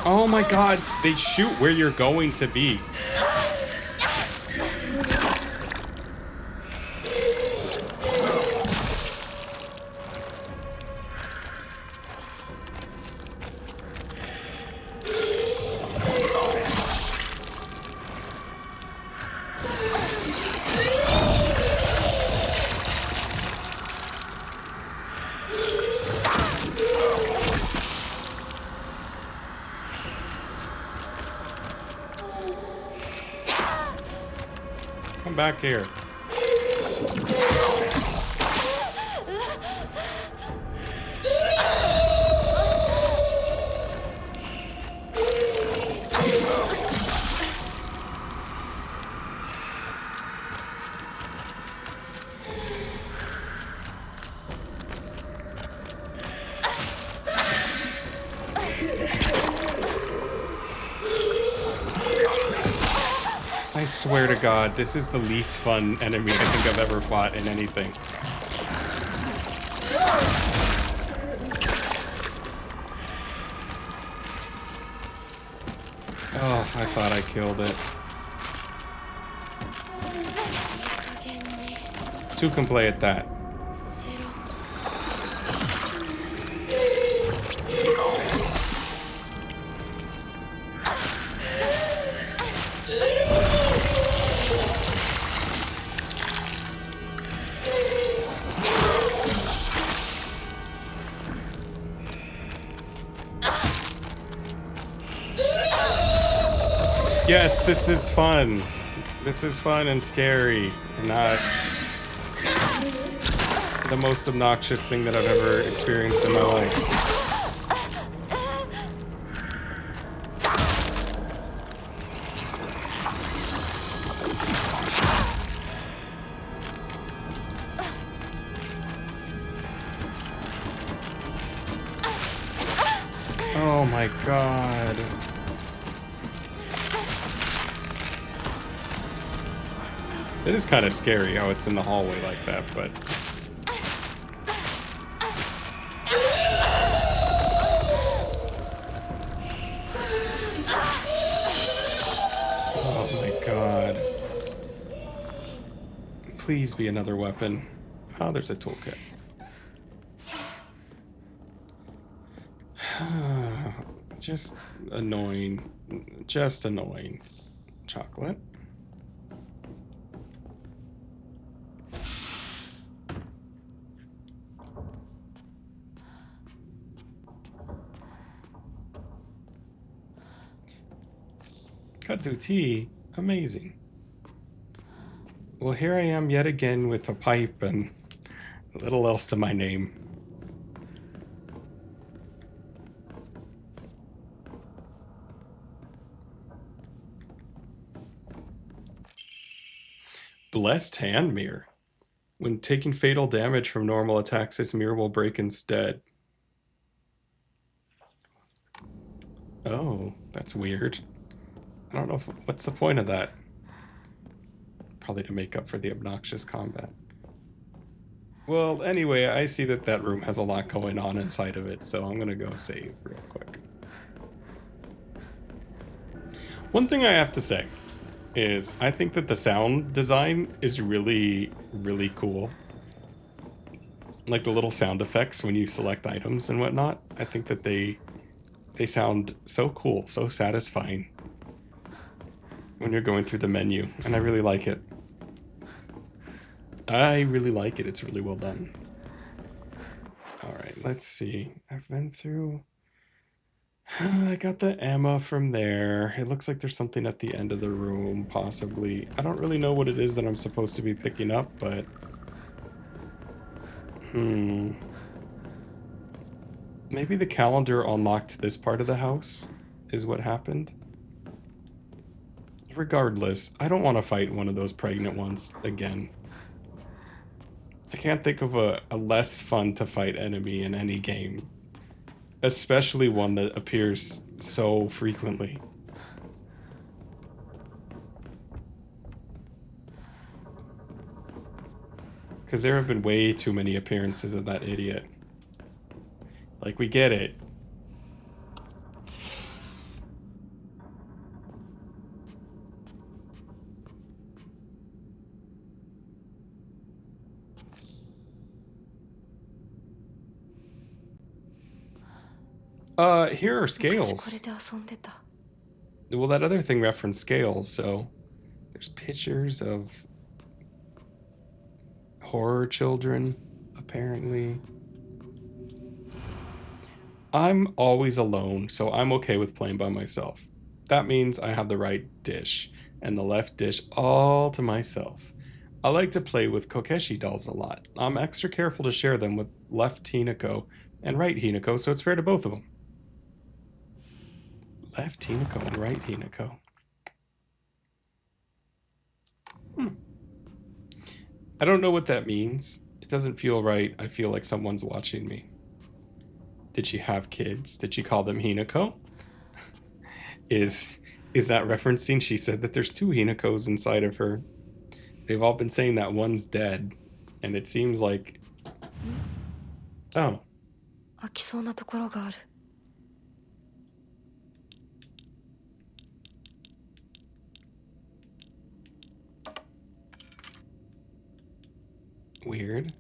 Oh my god, they shoot where you're going to be. Come back here. I swear to God, this is the least fun enemy I think I've ever fought in anything. Oh, I thought I killed it. Two can play at that. Yes, this is fun. This is fun and scary, and not the most obnoxious thing that I've ever experienced in my life. Oh my god. It is kind of scary how it's in the hallway like that, but... Oh my god. Please be another weapon. Oh, there's a toolkit. Just annoying. Just annoying. Chocolate. Kudzu tea, amazing. Well, here I am yet again with a pipe and a little else to my name. Blessed hand mirror. When taking fatal damage from normal attacks, this mirror will break instead. Oh, that's weird. I don't know what's the point of that. Probably to make up for the obnoxious combat. Well, anyway, I see that that room has a lot going on inside of it, so I'm gonna go save real quick. One thing I have to say is I think that the sound design is really, really cool. Like the little sound effects when you select items and whatnot. I think that they sound so cool, so satisfying when you're going through the menu, and I really like it. I really like it. It's really well done. All right, let's see. I've been through... I got the Emma from there. It looks like there's something at the end of the room, possibly. I don't really know what it is that I'm supposed to be picking up, but... Maybe the calendar unlocked this part of the house is what happened. Regardless, I don't want to fight one of those pregnant ones again. I can't think of a less fun to fight enemy in any game. Especially one that appears so frequently. Because there have been way too many appearances of that idiot. Like, we get it. Here are scales. Well, that other thing referenced scales, so there's pictures of horror children, apparently. I'm always alone, so I'm okay with playing by myself. That means I have the right dish, and the left dish all to myself. I like to play with Kokeshi dolls a lot. I'm extra careful to share them with left Hinako and right Hinako, so it's fair to both of them. Left Hinako and right Hinako. I don't know what that means. It doesn't feel right. I feel like someone's watching me. Did she have kids? Did she call them Hinako? Is that referencing? She said that there's 2 Hinakos inside of her. They've all been saying that one's dead, and it seems like... Oh. Weird.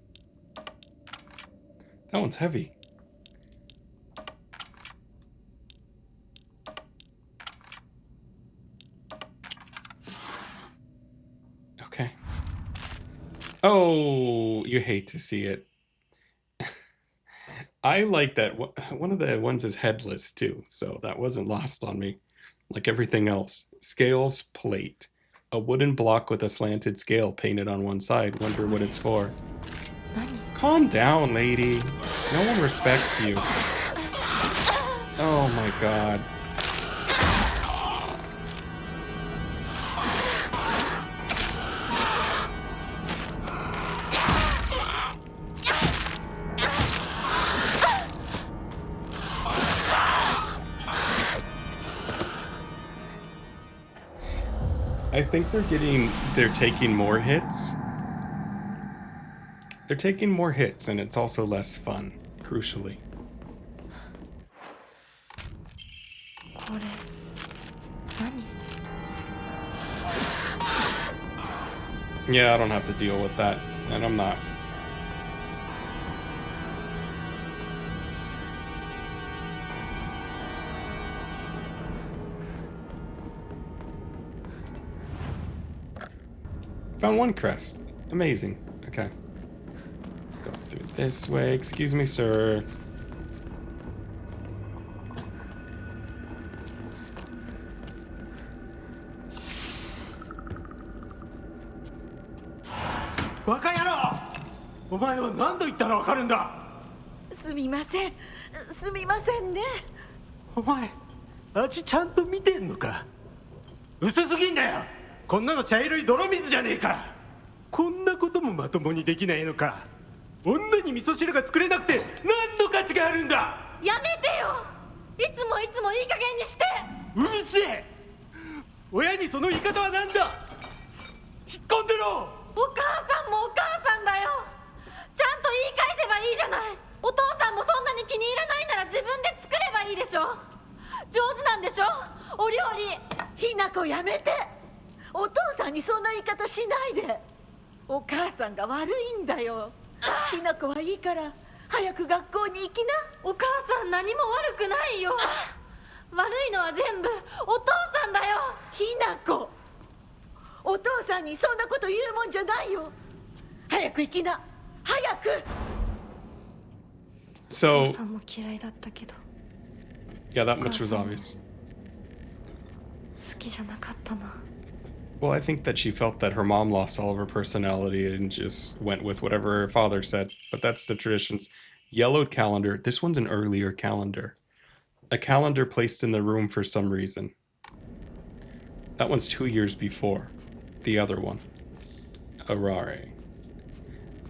That one's heavy. Okay. Oh, you hate to see it. I like that. One of the ones is headless too, so that wasn't lost on me. Like everything else. Scales plate. A wooden block with a slanted scale painted on one side. Wonder what it's for. Calm down, lady. No one respects you. Oh my god. I think they're taking more hits. They're taking more hits, and it's also less fun, crucially. Yeah, I don't have to deal with that, and I'm not. Found one crest. Amazing. Okay. Let's go through this way. Excuse me, sir.すみませんね。お前、味ちゃんと見てんのか。薄すぎんだよ。こんなの茶色い泥水じゃねえか。こんなこともまともにできないのか。女に味噌汁が作れなくて何の価値があるんだ。やめてよ。いつもいい加減にして。うるせえ。親にその言い方はなんだ。引っ込んでろ。お母さんもお母さんだよ。ちゃんとばいいじゃない。お父さんもそんなに気に入らないなら自分で作ればいいでしょ。上手なんでしょ、お料理。ひなこやめて。お父さんにそんな言い方しないで。お母さんが悪いんだよ。ひなこはいいから早く学校に行きな。お母さん何も悪くないよ。悪いのは全部お父さんだよ。ひなこ、お父さんにそんなこと言うもんじゃないよ。早く行きな、早く。お So 父さんも嫌いだったけど yeah, that much was obvious. 好きじゃなかったな。 Well, I think that she felt that her mom lost all of her personality and just went with whatever her father said. But that's the traditions. Yellowed calendar. This one's an earlier calendar. A calendar placed in the room for some reason. That one's 2 years before the other one. Arare.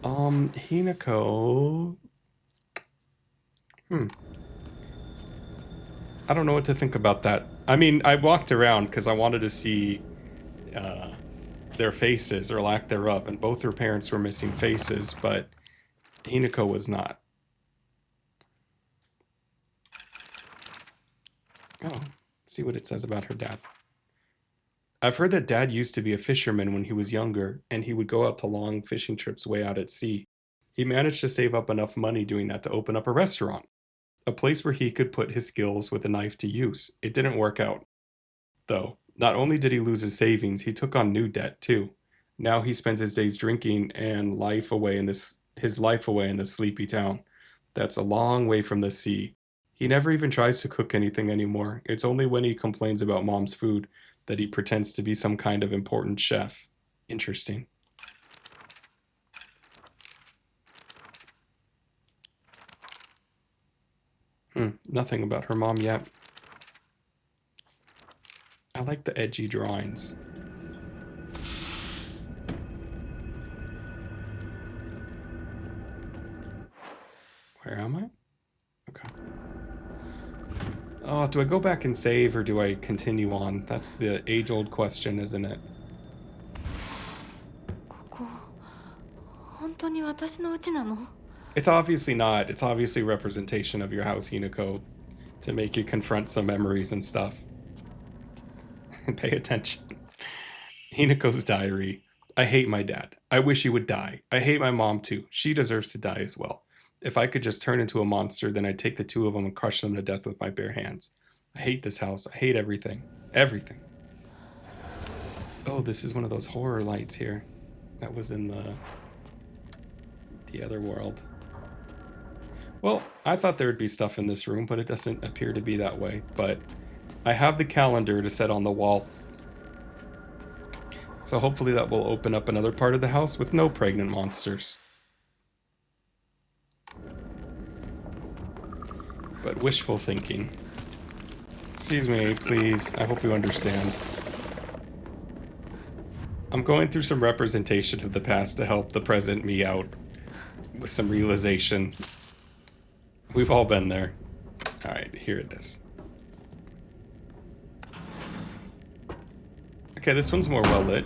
Hinako. I don't know what to think about that. I mean, I walked around because I wanted to see their faces or lack thereof, and both her parents were missing faces, but Hinako was not. Oh, let's see what it says about her dad. I've heard that Dad used to be a fisherman when he was younger, and he would go out to long fishing trips way out at sea. He managed to save up enough money doing that to open up a restaurant, a place where he could put his skills with a knife to use. It didn't work out, though. Not only did he lose his savings, he took on new debt too. Now he spends his days drinking and his life away in this sleepy town. That's a long way from the sea. He never even tries to cook anything anymore. It's only when he complains about Mom's food that he pretends to be some kind of important chef. Interesting. Nothing about her mom yet. I like the edgy drawings. Where am I? Okay. Oh, do I go back and save or do I continue on? That's the age-old question, isn't it? ここ本当に私の家なの？ It's obviously not. It's obviously representation of your house, Hinako, to make you confront some memories and stuff. Pay attention. Hinako's diary. I hate my dad. I wish he would die. I hate my mom too. She deserves to die as well. If I could just turn into a monster, then I'd take the two of them and crush them to death with my bare hands. I hate this house. I hate everything. Everything. Oh, this is one of those horror lights here. That was in the other world. Well, I thought there would be stuff in this room, but it doesn't appear to be that way. But I have the calendar to set on the wall. So hopefully that will open up another part of the house with no pregnant monsters. But wishful thinking. Excuse me, please. I hope you understand. I'm going through some representation of the past to help the present me out with some realization. We've all been there. Alright, here it is. Okay, this one's more well lit,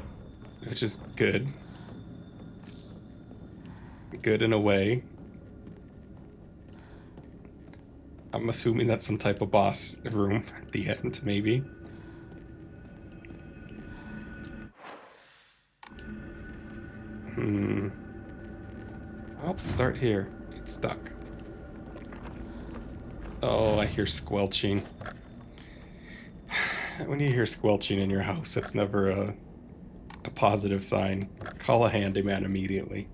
which is good. Good in a way. I'm assuming that's some type of boss room at the end, maybe. I'll start here. It's stuck. Oh, I hear squelching. When you hear squelching in your house, that's never a positive sign. Call a handyman immediately.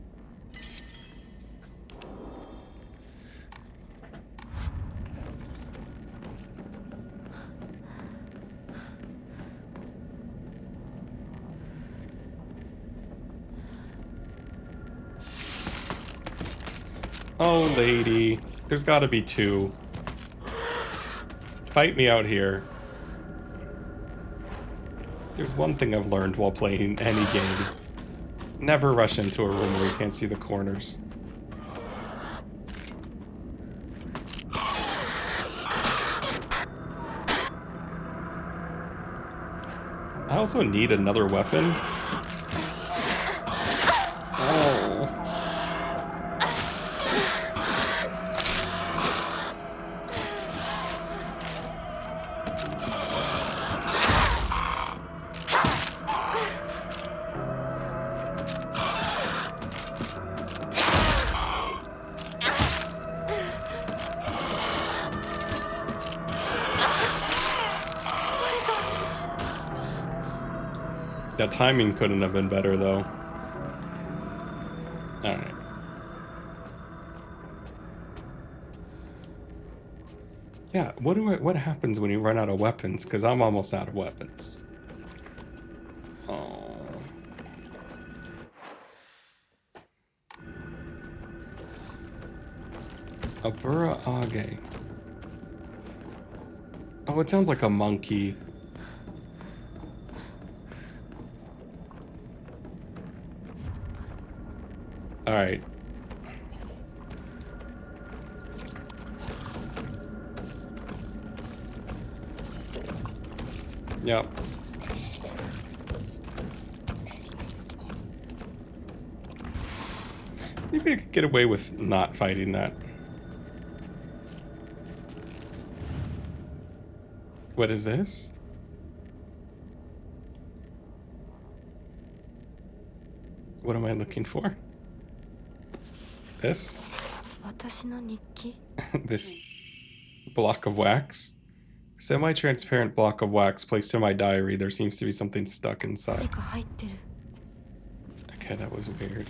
Oh, lady. There's gotta be two. Fight me out here. There's one thing I've learned while playing any game. Never rush into a room where you can't see the corners. I also need another weapon. Oh. That timing couldn't have been better, though. Alright. Yeah, what happens when you run out of weapons? Because I'm almost out of weapons. Oh. Abura Age. Oh, it sounds like a monkey. Alright. Yep. Maybe I could get away with not fighting that. What is this? What am I looking for? This? This block of wax? Semi-transparent block of wax placed in my diary. There seems to be something stuck inside. Okay, that was weird.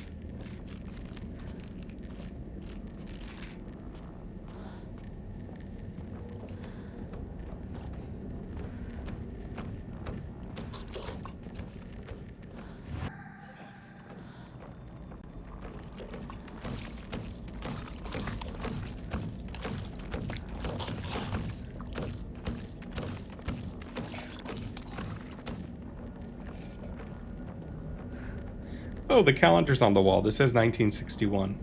Oh, the calendar's on the wall. This says 1961.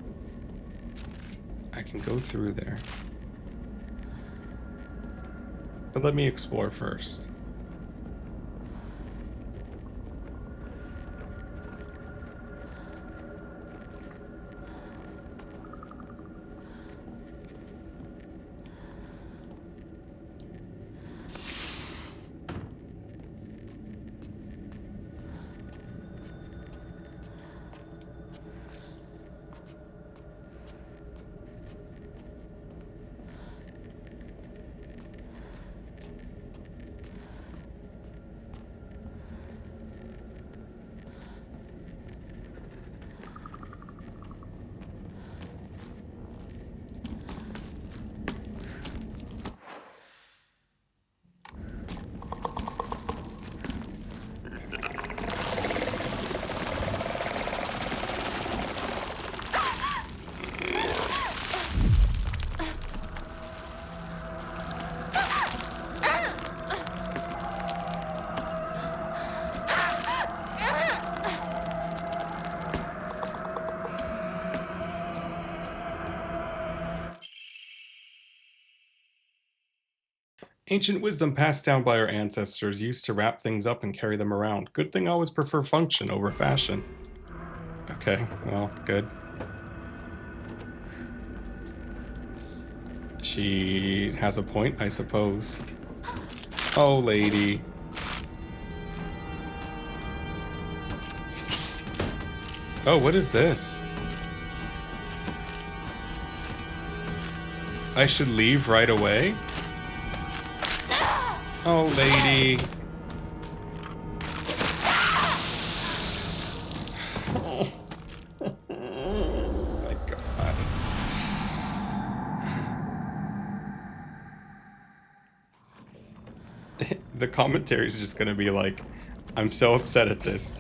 I can go through there. But let me explore first. Ancient wisdom passed down by our ancestors used to wrap things up and carry them around. Good thing I always prefer function over fashion. Okay, well, good. She has a point, I suppose. Oh, lady. Oh, what is this? I should leave right away? Oh, lady. Oh. My God. The commentary is just gonna be like, I'm so upset at this.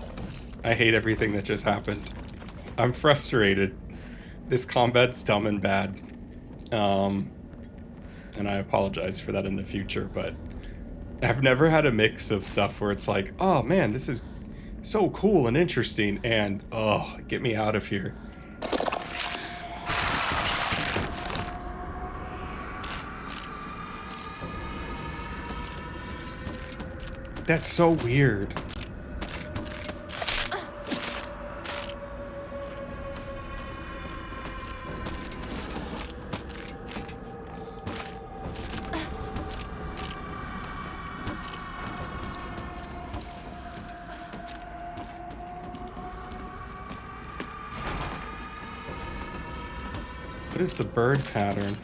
I hate everything that just happened. I'm frustrated. This combat's dumb and bad. And I apologize for that in the future, but I've never had a mix of stuff where it's like, oh man, this is so cool and interesting, and oh, get me out of here. That's so weird. What is the bird pattern?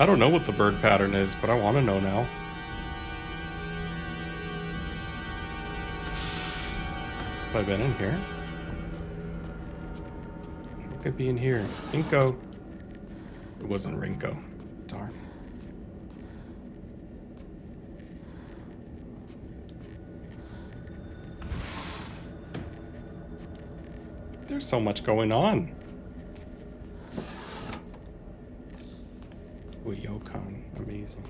I don't know what the bird pattern is, but I want to know now. Have I been in here? What could be in here? Rinko. It wasn't Rinko. Darn. There's so much going on. Ooh, Yokon. Amazing.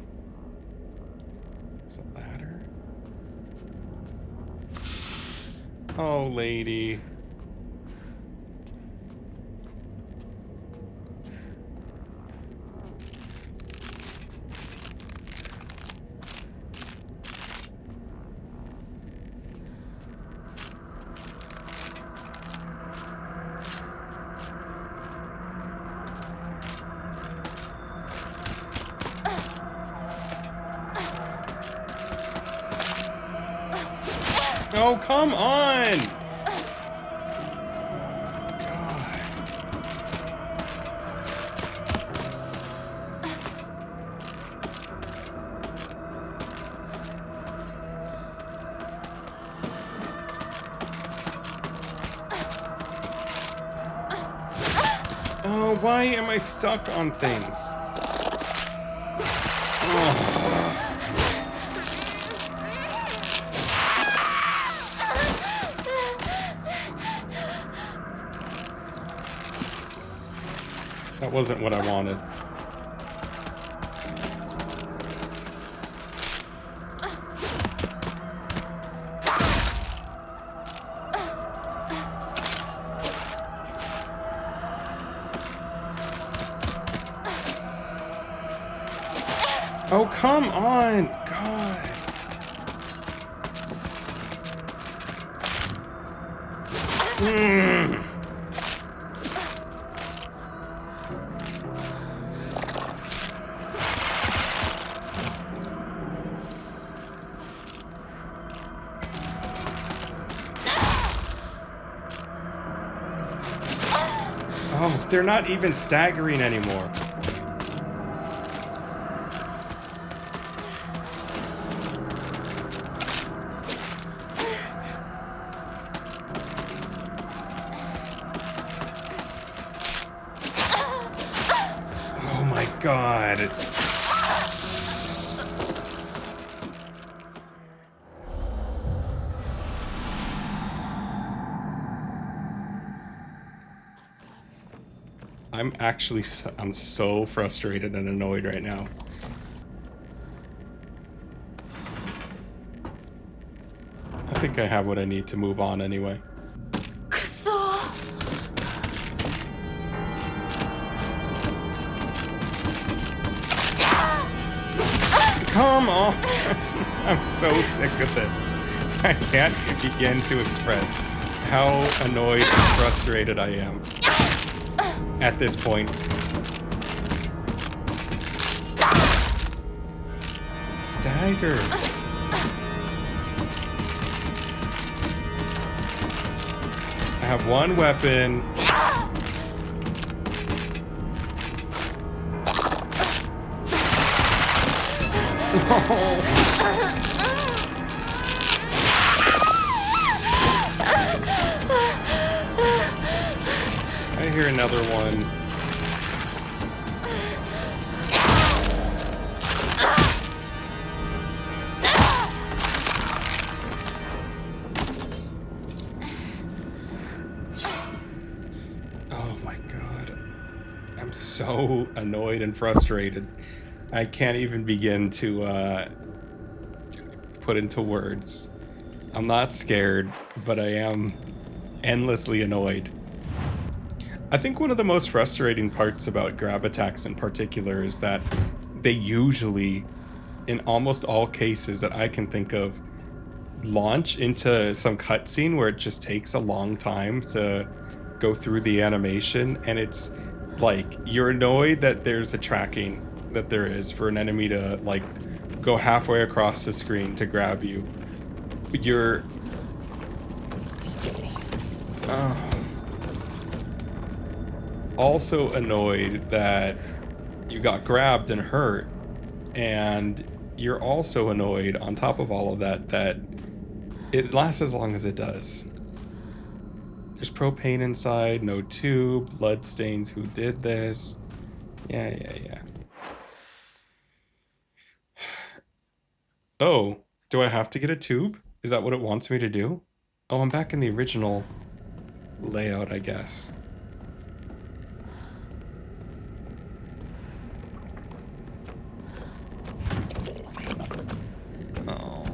There's a ladder. Oh, lady. Oh, come on! Oh, why am I stuck on things? Oh. That wasn't what I wanted. Oh, come on! God. Oh, they're not even staggering anymore. Oh my God. I'm so frustrated and annoyed right now. I think I have what I need to move on anyway. Come on! I'm so sick of this. I can't begin to express how annoyed and frustrated I am at this point. Stagger. I have one weapon. I hear another one. Oh my God. I'm so annoyed and frustrated. I can't even begin to put into words. I'm not scared, but I am endlessly annoyed. I think one of the most frustrating parts about grab attacks in particular is that they usually, in almost all cases that I can think of, launch into some cutscene where it just takes a long time to go through the animation, and it's like you're annoyed that there's a tracking that there is for an enemy to like go halfway across the screen to grab you. You're also annoyed that you got grabbed and hurt, and you're also annoyed on top of all of that that it lasts as long as it does. There's propane inside, no tube, blood stains, who did this? Yeah. Oh, do I have to get a tube? Is that what it wants me to do? Oh, I'm back in the original layout, I guess. Oh.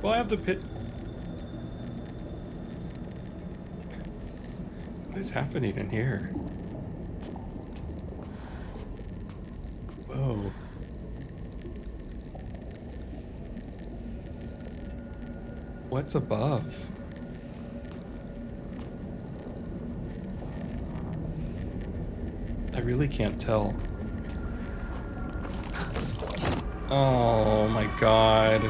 Well, I have the pit. What is happening in here? Whoa. What's above? I really can't tell. Oh my god.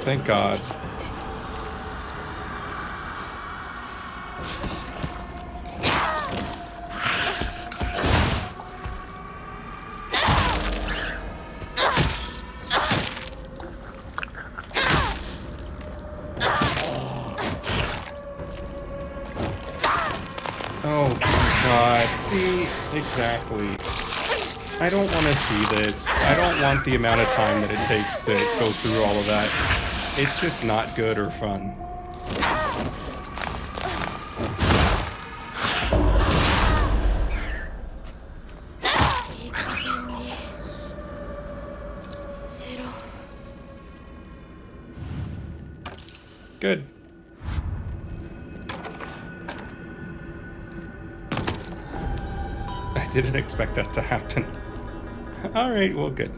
Thank God. Oh God, see, exactly. I don't want to see this. I don't want the amount of time that it takes to go through all of that. It's just not good or fun. Good. I didn't expect that to happen. Alright, well, good.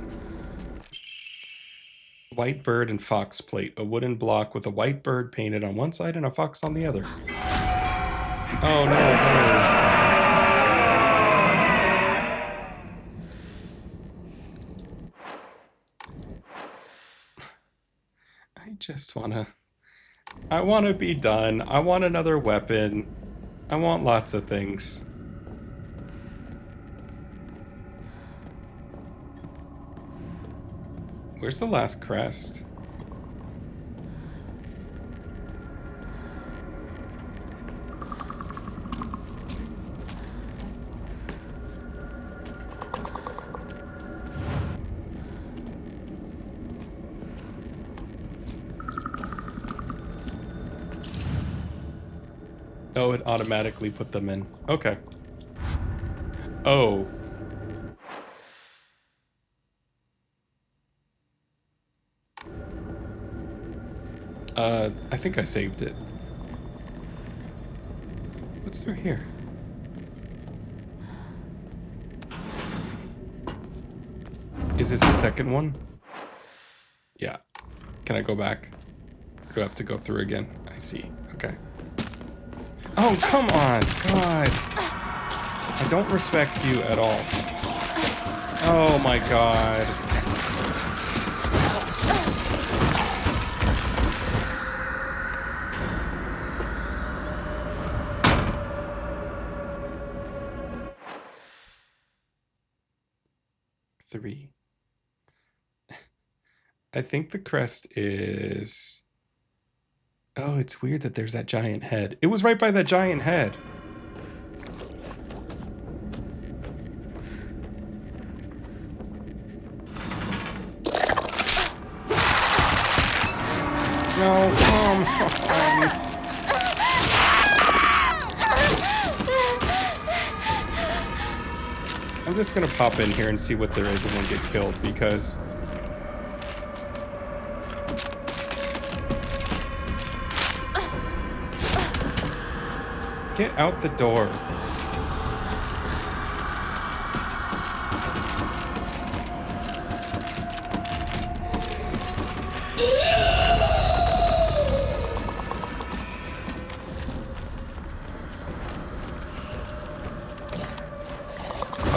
White bird and fox plate. A wooden block with a white bird painted on one side and a fox on the other. Oh no, hers. I just wanna... I wanna be done. I want another weapon. I want lots of things. Where's the last crest? Oh, it automatically put them in. Okay. Oh. I think I saved it. What's through here? Is this the second one? Yeah. Can I go back? Do I have to go through again? I see. Okay. Oh, come on! God! I don't respect you at all. Oh my god. Three. I think the crest is... Oh, it's weird that there's that giant head. It was right by that giant head. No, come on. just gonna pop in here and see what there is and then get killed, because get out the door.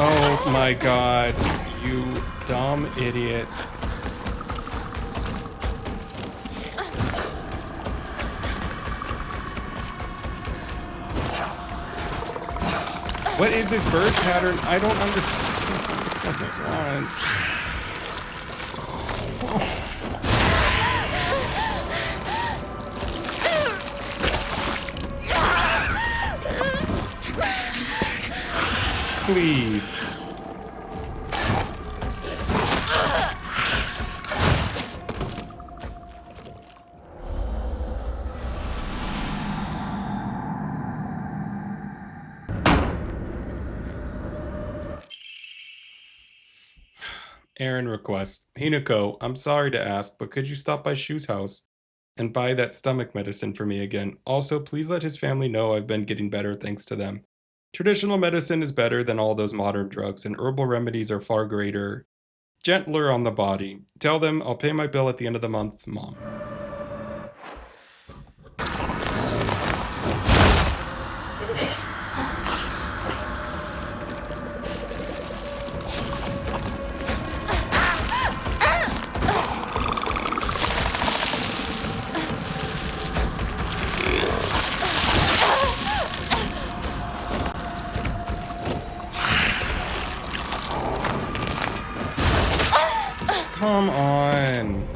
Oh my god, you dumb idiot. What is this bird pattern? I don't understand what it wants. Please. Aaron requests, Hinako, I'm sorry to ask, but could you stop by Shu's house and buy that stomach medicine for me again? Also, please let his family know I've been getting better thanks to them. Traditional medicine is better than all those modern drugs, and herbal remedies are far greater, gentler on the body. Tell them I'll pay my bill at the end of the month, Mom. Come on.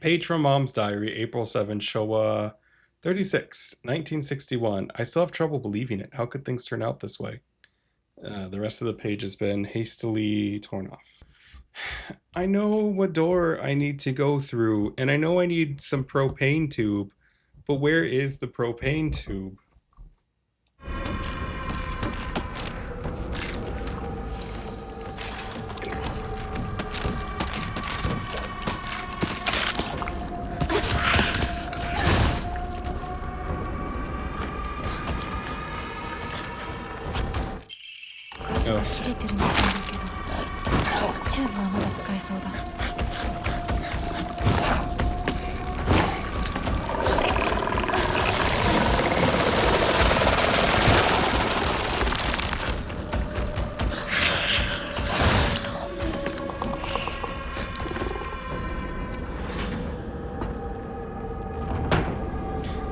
Page from Mom's Diary, April 7, Showa 36, 1961. I still have trouble believing it. How could things turn out this way? The rest of the page has been hastily torn off. I know what door I need to go through, and I know I need some propane tube, but where is the propane tube?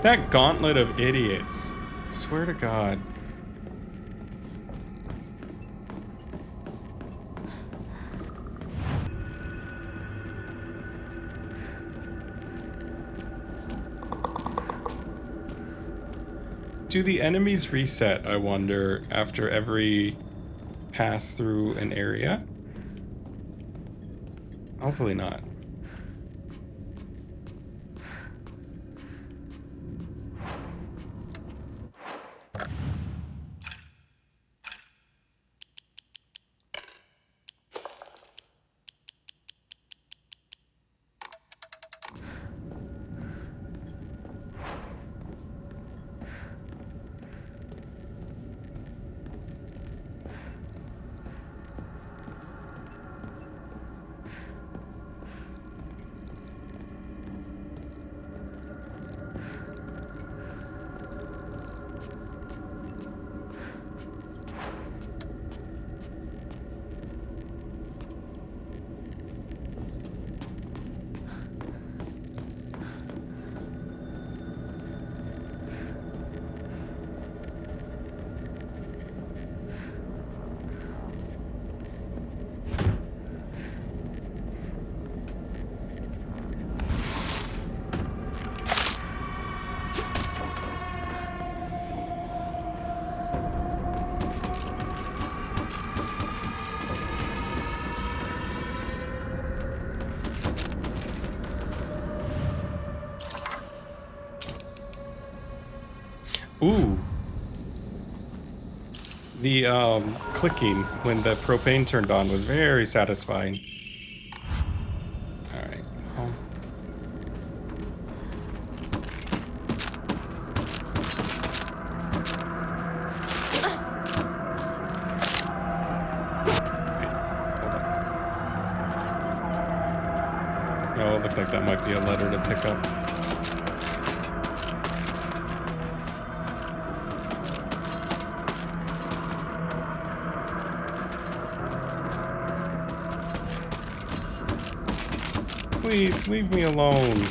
That gauntlet of idiots. I swear to God. Do the enemies reset, I wonder, after every pass through an area? Hopefully not. Ooh. The clicking when the propane turned on was very satisfying. All right. Well. Oh, it looked like that might be a letter to pick up. Please, leave me alone.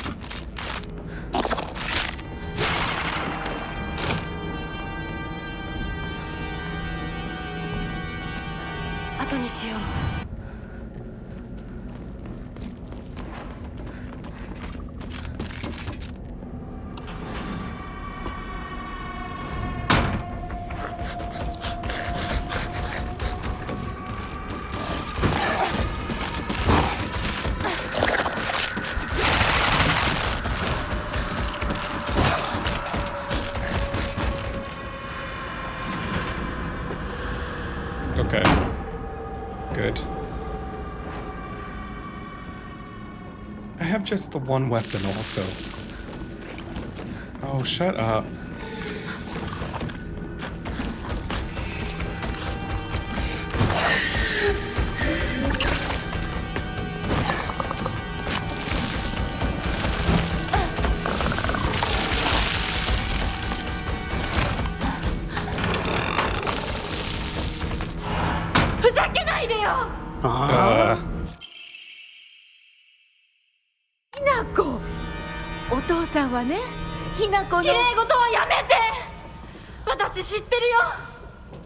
Okay. Good. I have just the one weapon also. Oh, shut up.ひなこ、お父さんはね、ひなこの。綺麗事はやめて。私知ってるよ。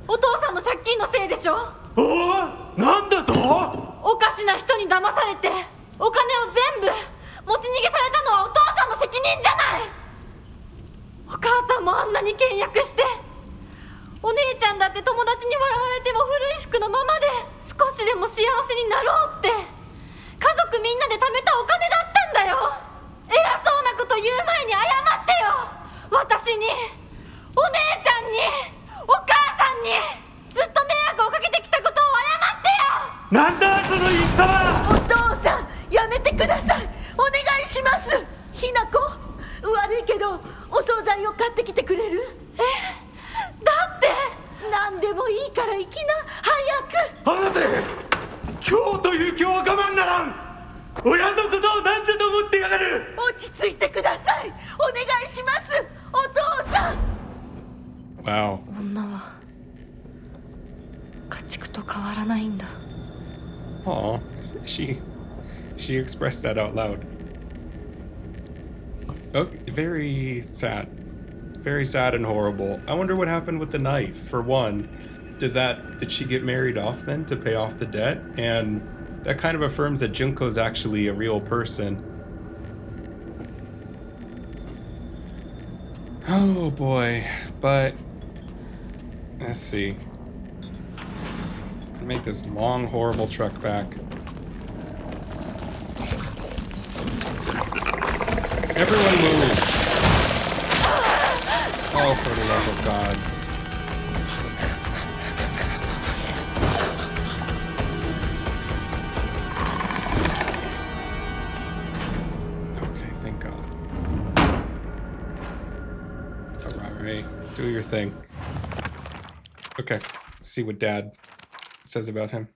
お父さんの借金のせいでしょ。おお、なんだと？おかしな人に騙されてお金を全部持ち逃げされたのはお父さんの責任じゃない。お母さんもあんなに倹約して、お姉ちゃんだって友達に笑われても古い服のままで少しでも幸せになろうって家族みんなで貯めたお金だったんだよ。偉そうなこと言う前に謝ってよ。私に、お姉ちゃんに、お母さんにずっと迷惑をかけてきたことを謝ってよ。なんだその言い様。お父さん、やめてください。お願いします。ひなこ、悪いけどお惣菜を買ってきてくれる？だって何でもいいから行きな、早く。離せ。今日という今日は我慢ならん。親のことを何だと思ってやがる。落ち着いてください。お願いします、お父さん。 Wow. 女は家畜と変わらないんだ。 Aw, she expressed that out loud. Oh, very sad. Very sad and horrible. I wonder what happened with the knife. For one, did she get married off then to pay off the debt? And that kind of affirms that Junko's actually a real person. Oh boy, but let's see. Make this long, horrible trek back. Everyone move! Oh, for the love of God. Okay, thank God. Alright, do your thing. Okay, let's see what Dad says about him.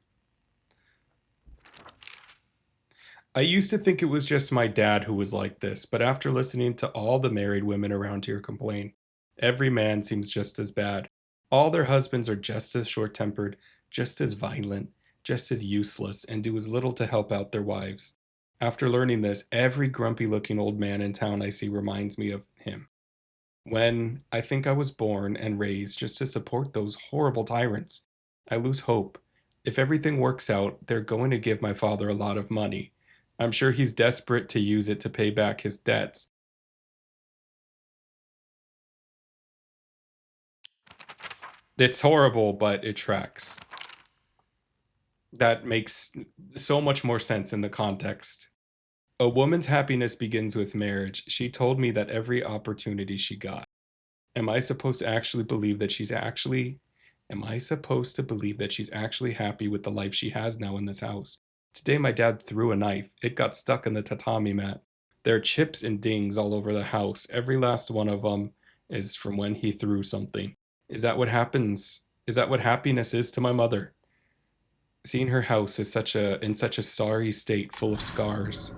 I used to think it was just my dad who was like this, but after listening to all the married women around here complain, every man seems just as bad. All their husbands are just as short-tempered, just as violent, just as useless, and do as little to help out their wives. After learning this, every grumpy-looking old man in town I see reminds me of him. When I think I was born and raised just to support those horrible tyrants, I lose hope. If everything works out, they're going to give my father a lot of money. I'm sure he's desperate to use it to pay back his debts. It's horrible, but it tracks. That makes so much more sense in the context. A woman's happiness begins with marriage. She told me that every opportunity she got. Am I supposed to actually believe that she's actually... Am I supposed to believe that she's actually happy with the life she has now in this house? Today my dad threw a knife. It got stuck in the tatami mat. There are chips and dings all over the house. Every last one of them is from when he threw something. Is that what happens? Is that what happiness is to my mother? Seeing her house is in such a sorry state, full of scars.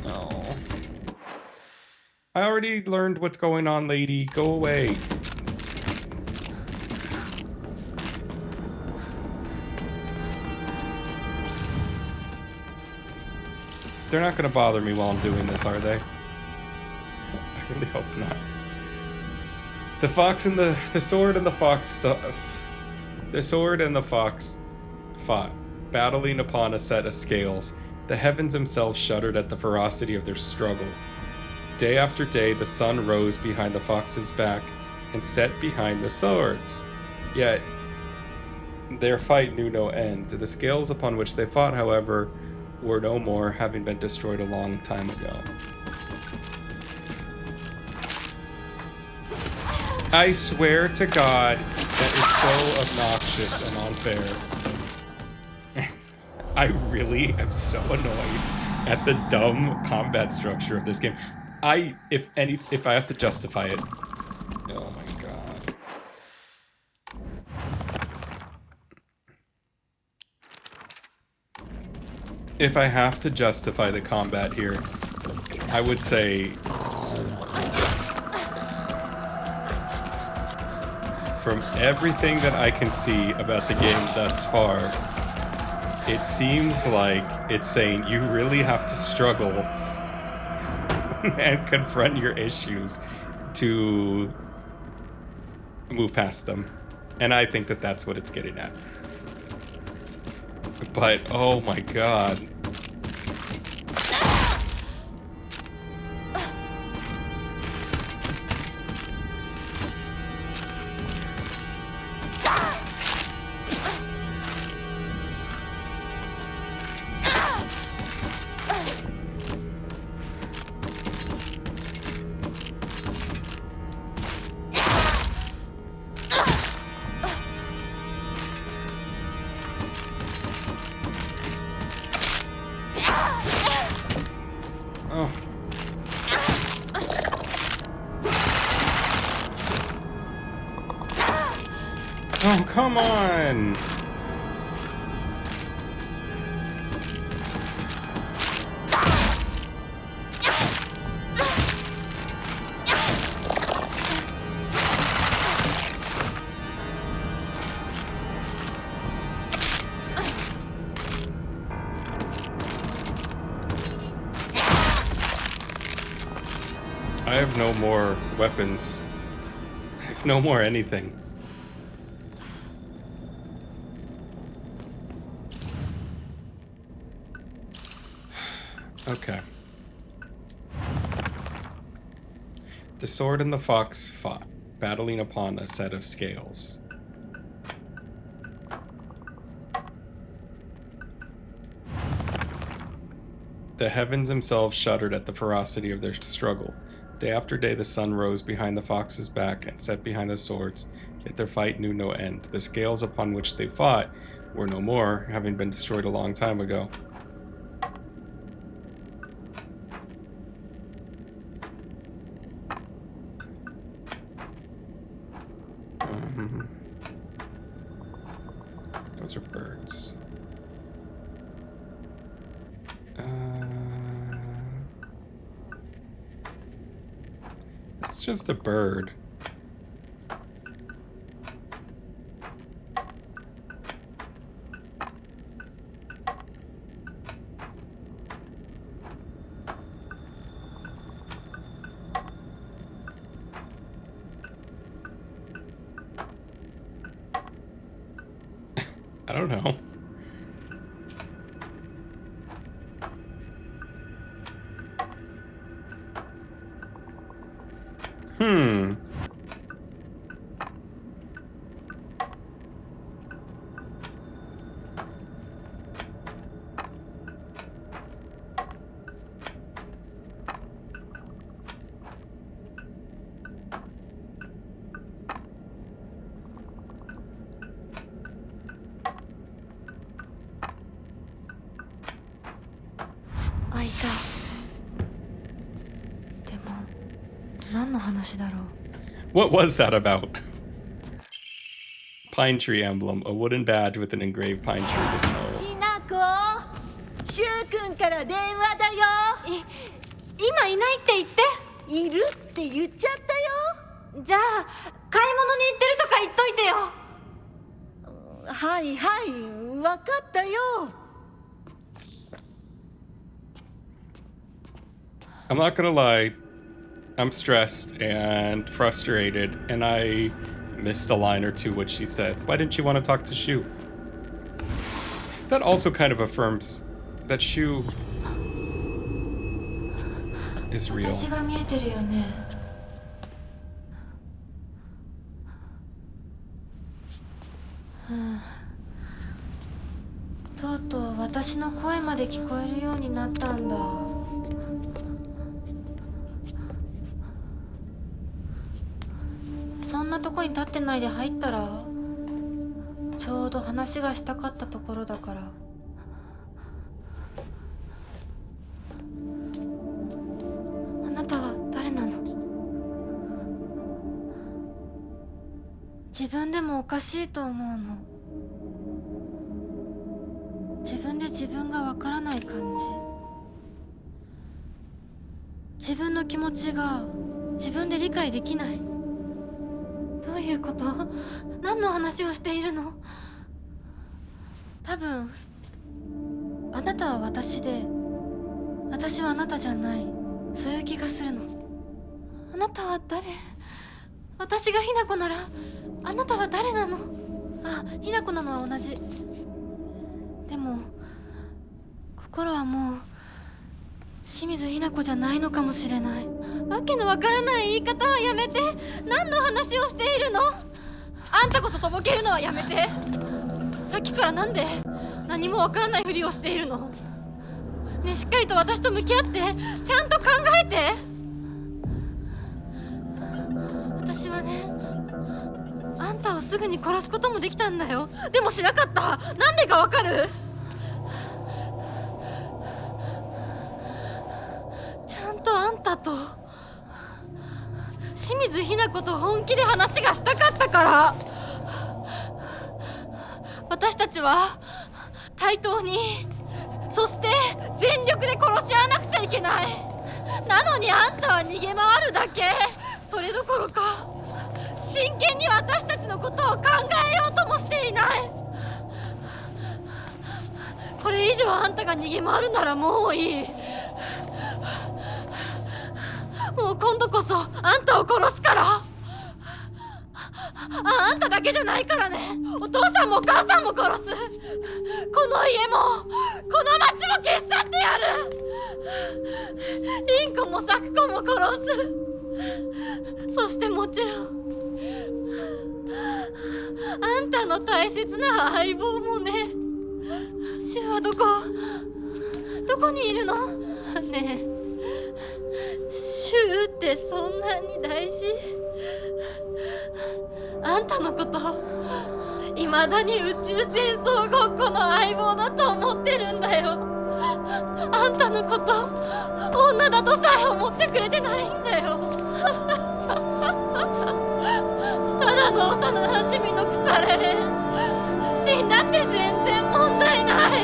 Oh. I already learned what's going on, lady. Go away. They're not gonna bother me while I'm doing this, are they? I really hope not. The fox and the sword and the fox... the sword and the fox fought, battling upon a set of scales. The heavens themselves shuddered at the ferocity of their struggle. Day after day, the sun rose behind the fox's back and set behind the swords. Yet, their fight knew no end. The scales upon which they fought, however, were no more, having been destroyed a long time ago. I swear to God, that is so obnoxious and unfair. I really am so annoyed at the dumb combat structure of this game. If I have to justify it. Oh my God. If I have to justify the combat here, I would say from everything that I can see about the game thus far, it seems like it's saying you really have to struggle and confront your issues to move past them. And I think that that's what it's getting at. But, oh my God. Oh, come on! I have no more weapons. I have no more anything. Okay. The sword and the fox fought, battling upon a set of scales. The heavens themselves shuddered at the ferocity of their struggle. Day after day the sun rose behind the fox's back and set behind the swords, yet their fight knew no end. The scales upon which they fought were no more, having been destroyed a long time ago. Those are birds. It's just a bird. I don't know. 話だろう。 What was that about? Pine tree emblem, a wooden badge with an engraved pine tree with no. ひなこ、しゅうくんから電話だよ。今いないって言って。いるって言っちゃったよ。じゃあ買い物に行ってるとか言っといてよ。はいはい、わかったよ。I'm not gonna lie, I'm stressed and frustrated, and I missed a line or two what she said. Why didn't you want to talk to Shu? That also kind of affirms that Shu is real. 私が見えてるよね。とうとう私の声まで聞こえるようになったんだ。そんなとこに立ってないで入ったら、ちょうど話がしたかったところだから。あなたは誰なの？自分でもおかしいと思うの。自分で自分がわからない感じ。自分の気持ちが自分で理解できない。どういうこと？何の話をしているの？多分あなたは私で、私はあなたじゃない。そういう気がするの。あなたは誰？私がひなこならあなたは誰なの？あ、ひなこなのは同じ。でも心はもう清水ひな子じゃないのかもしれない。わけのわからない言い方はやめて。何の話をしているの？あんたこそとぼけるのはやめて。さっきからなんで何もわからないふりをしているの？ねえ、しっかりと私と向き合って、ちゃんと考えて。私はね、あんたをすぐに殺すこともできたんだよ。でもしなかった。なんでかわかる？ちゃんとあんたと清水ひな子と本気で話がしたかったから。私たちは対等に、そして全力で殺し合わなくちゃいけない。なのにあんたは逃げ回るだけ。それどころか真剣に私たちのことを考えようともしていない。これ以上あんたが逃げ回るならもういい。もう今度こそあんたを殺すから。あんただけじゃないからね。お父さんもお母さんも殺す。この家もこの町も消し去ってやる。凛子も咲子も殺す。そしてもちろんあんたの大切な相棒もね。シュはどこにいるの？ねえ、シューってそんなに大事？あんたのこと未だに宇宙戦争ごっこの相棒だと思ってるんだよ。あんたのこと女だとさえ思ってくれてないんだよ。ただの幼なじみの腐れ。死んだって全然問題ない。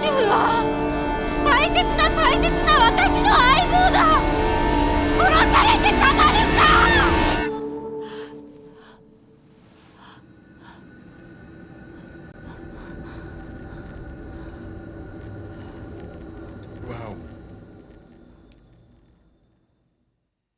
シュは大切な